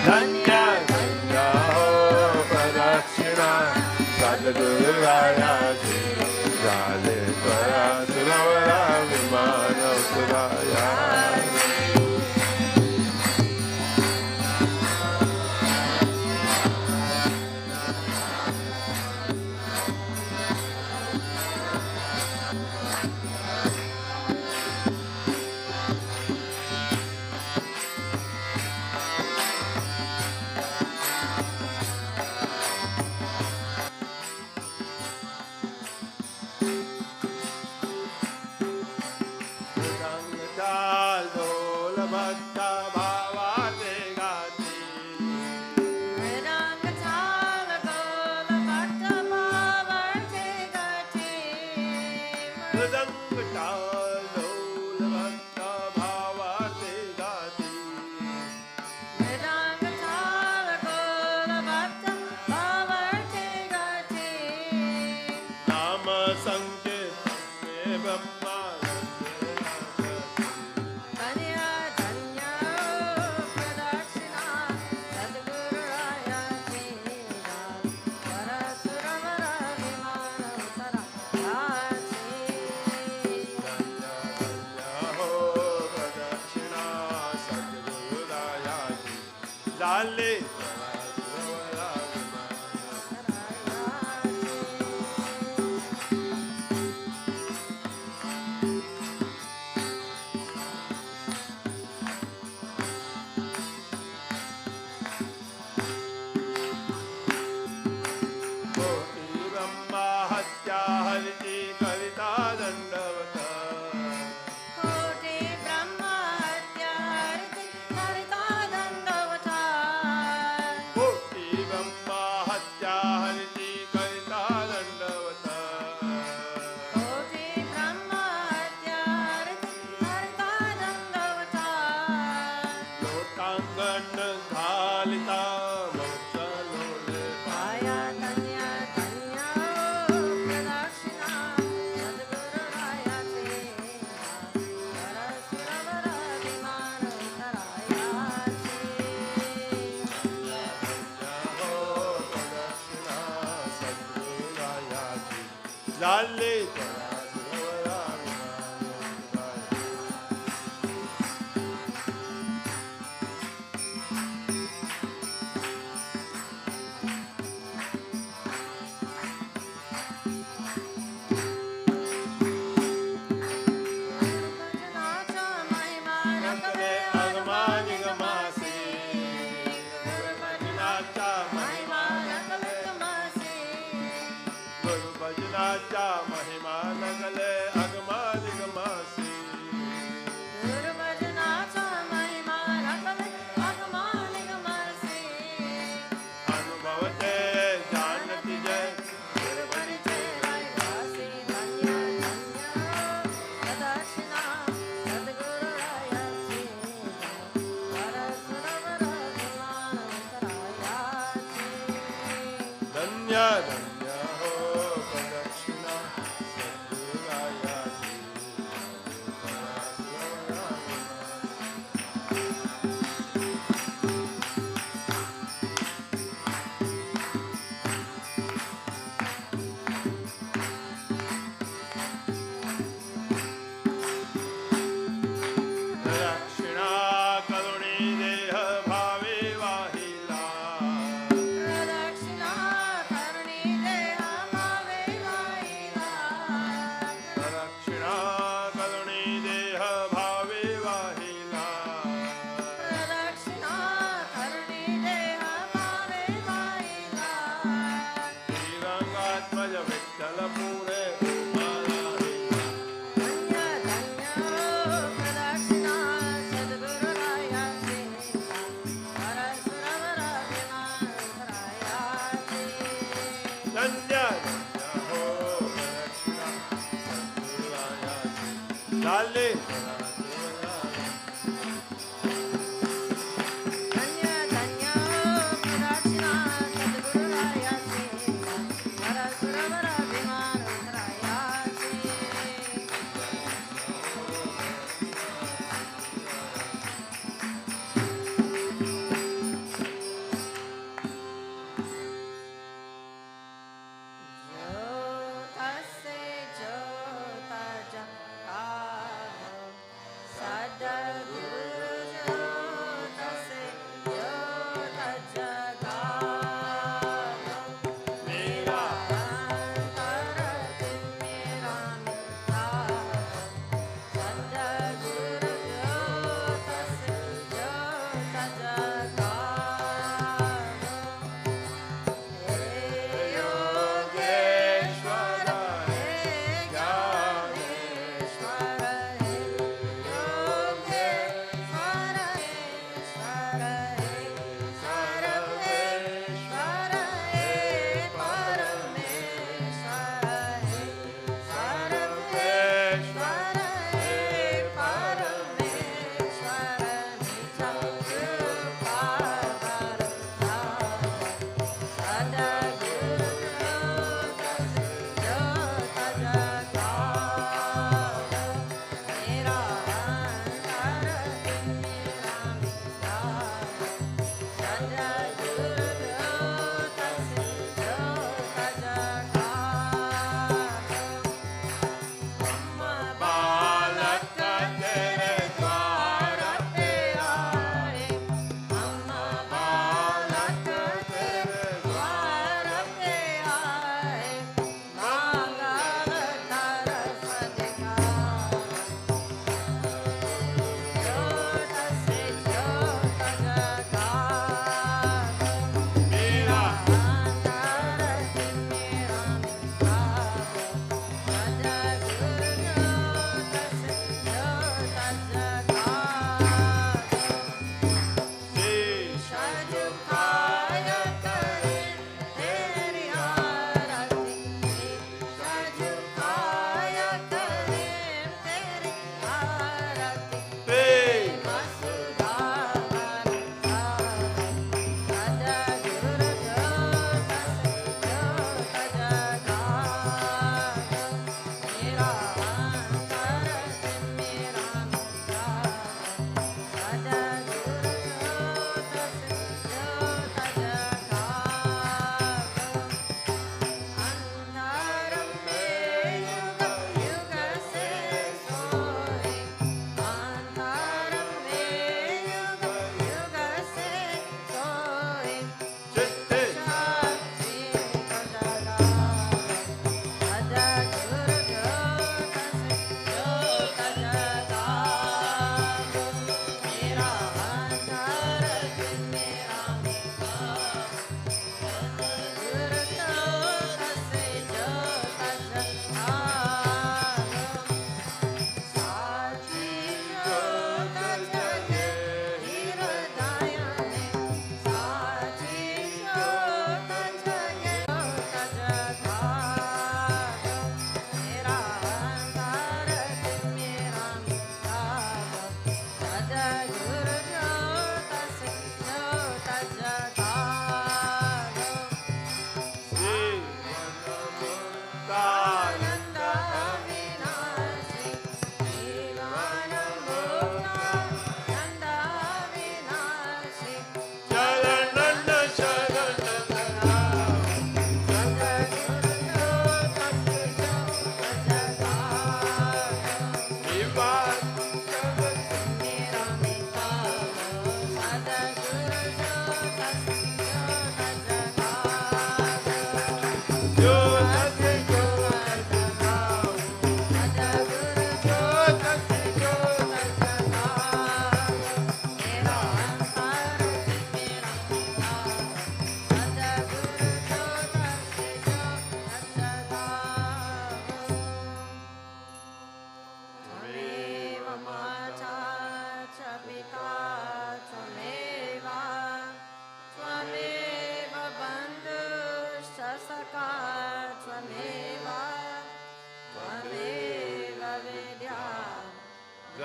धन्य धन्य हो प्रदक्षिणा सद्गुरुरायाची झाले त्वया सुरवरा विमान उतराया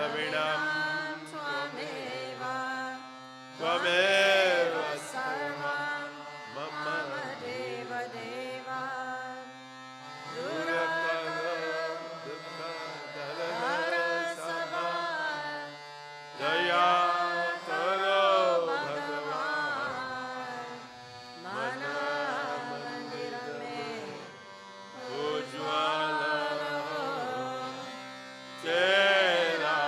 द्रविणं त्वमेव त्वमेव सर्वं मम मम देव देव दुःखदरसभा दया करो भगवान मन मंदिर में उज्ज्वल तेरा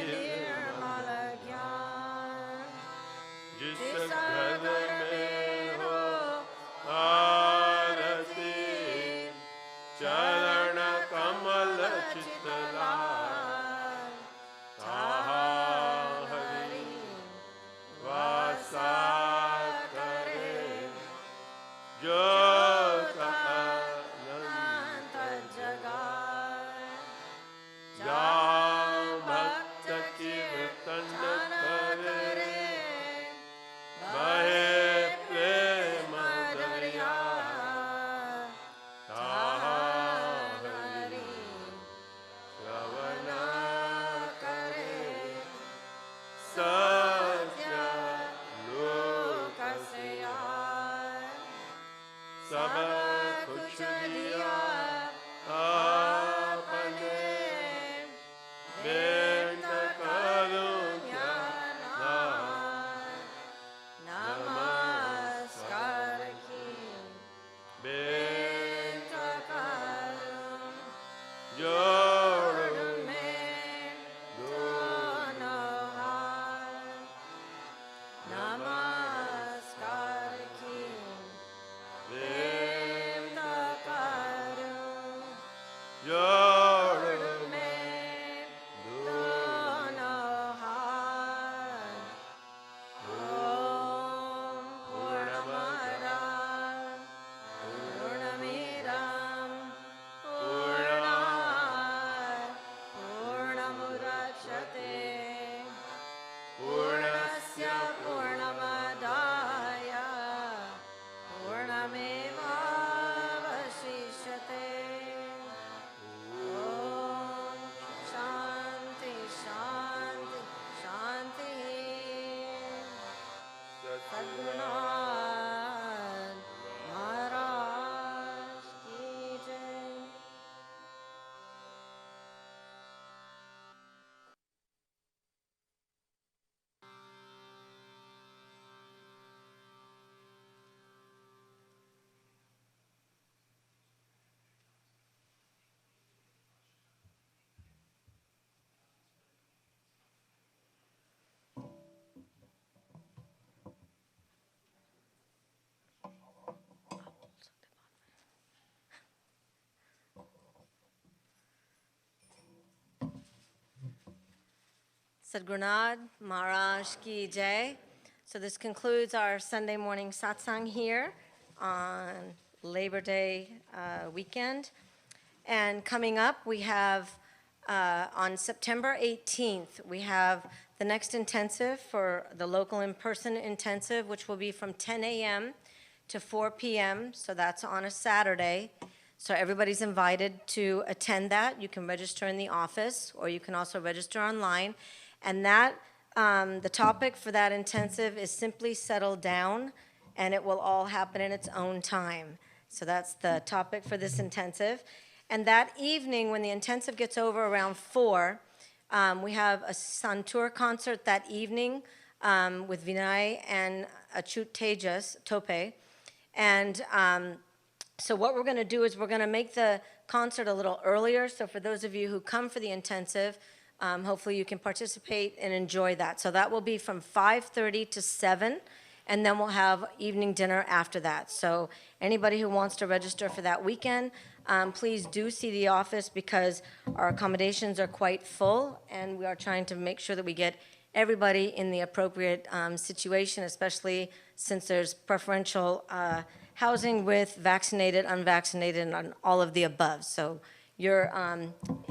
निर्मल ज्ञान जिस जिस घर घर में में हो हो आरती चरण कमल चितला हरि वासा करे जो अनंत जगाए जहाँ भक्त कीर्तन करे बहे प्रेम दरिया हरि श्रवण करे सत्य लोक से आए सब कुछ दिया आपने बेंत करूं ज्ञान नमस्कार की बेंत करूं जोड़ में दोनों हाथ नमस्कार की बेंत करूं जोड़ में दोनों हाथ ओम पूर्णमदा पूर्णमिदं पूर्णात् पूर्णमुदच्यते पूर्णस्य पूर्णमादाय पूर्णमेवावशिष्यते ॐ शान्ति शान्ति शान्तिः सद्गुणात् महाराज की जय Sadhgurunad Maharaj Ki Jai. So this concludes our Sunday morning satsang here on Labor Day weekend. And coming up, we have on September 18th, we have the next intensive for the local in-person intensive, which will be from 10 a.m. to 4 p.m. So that's on a Saturday. So everybody's invited to attend that. You can register in the office, or you can also register online. And that, the topic for that intensive is simply settle down, and it will all happen in its own time. So that's the topic for this intensive. And that evening, when the intensive gets over around 4, we have a Santur concert that evening with Vinay and Achut Tejas, Tope. And so what we're going to do is we're going to make the concert a little earlier. So for those of you who come for the intensive, hopefully you can participate and enjoy that. So that will be from 5:30 to 7, and then we'll have evening dinner after that. So anybody who wants to register for that weekend, please do see the office, because our accommodations are quite full, and we are trying to make sure that we get everybody in the appropriate situation, especially since there's preferential housing with vaccinated, unvaccinated, and all of the above. So your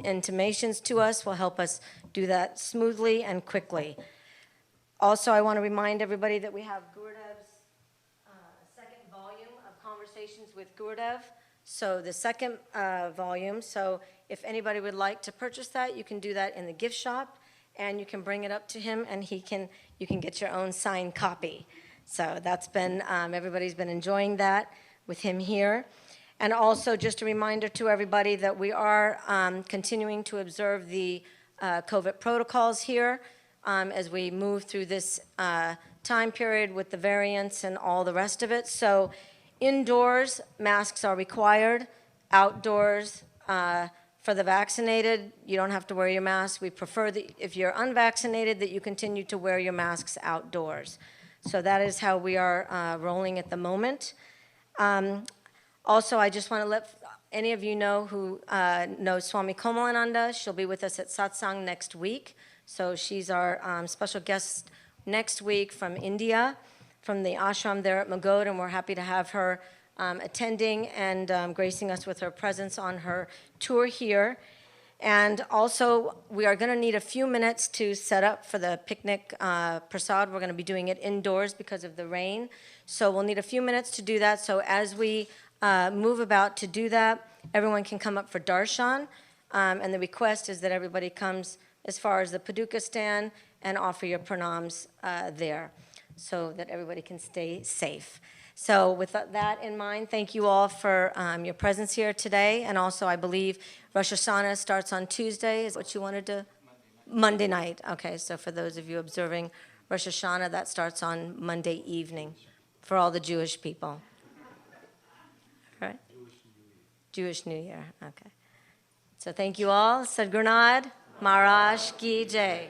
intimations to us will help us do that smoothly and quickly. Also, I want to remind everybody that we have Gurudev's second volume of Conversations with Gurudev So the second volume, so if anybody would like to purchase that, you can do that in the gift shop, and you can bring it up to him, and you can get your own signed copy. So that's been, everybody's been enjoying that with him here. And also, just a reminder to everybody that we are continuing to observe the COVID protocols here as we move through this time period with the variants and all the rest of it. So indoors, masks are required. Outdoors, for the vaccinated, you don't have to wear your mask. We prefer that if you're unvaccinated, that you continue to wear your masks outdoors. So that is how we are rolling at the moment. Also, I just want to let any of you know who know Swami Komalananda. She'll be with us at Satsang next week. So she's our special guest next week from India, from the ashram there at Magod, and we're happy to have her attending and gracing us with her presence on her tour here. And also, we are going to need a few minutes to set up for the picnic prasad. We're going to be doing it indoors because of the rain. So we'll need a few minutes to do that. So as we move about to do that, everyone can come up for darshan. And the request is that everybody comes as far as the paduka stand and offer your pranams there so that everybody can stay safe. So with that in mind, thank you all for your presence here today. And also, I believe Rosh Hashanah starts on Tuesday. Is what you wanted to? Monday night. Okay, so for those of you observing Rosh Hashanah, that starts on Monday evening for all the Jewish people. All right? Jewish New Year. Okay. So thank you all. Sadhgurunad Maharaj Ki Jai.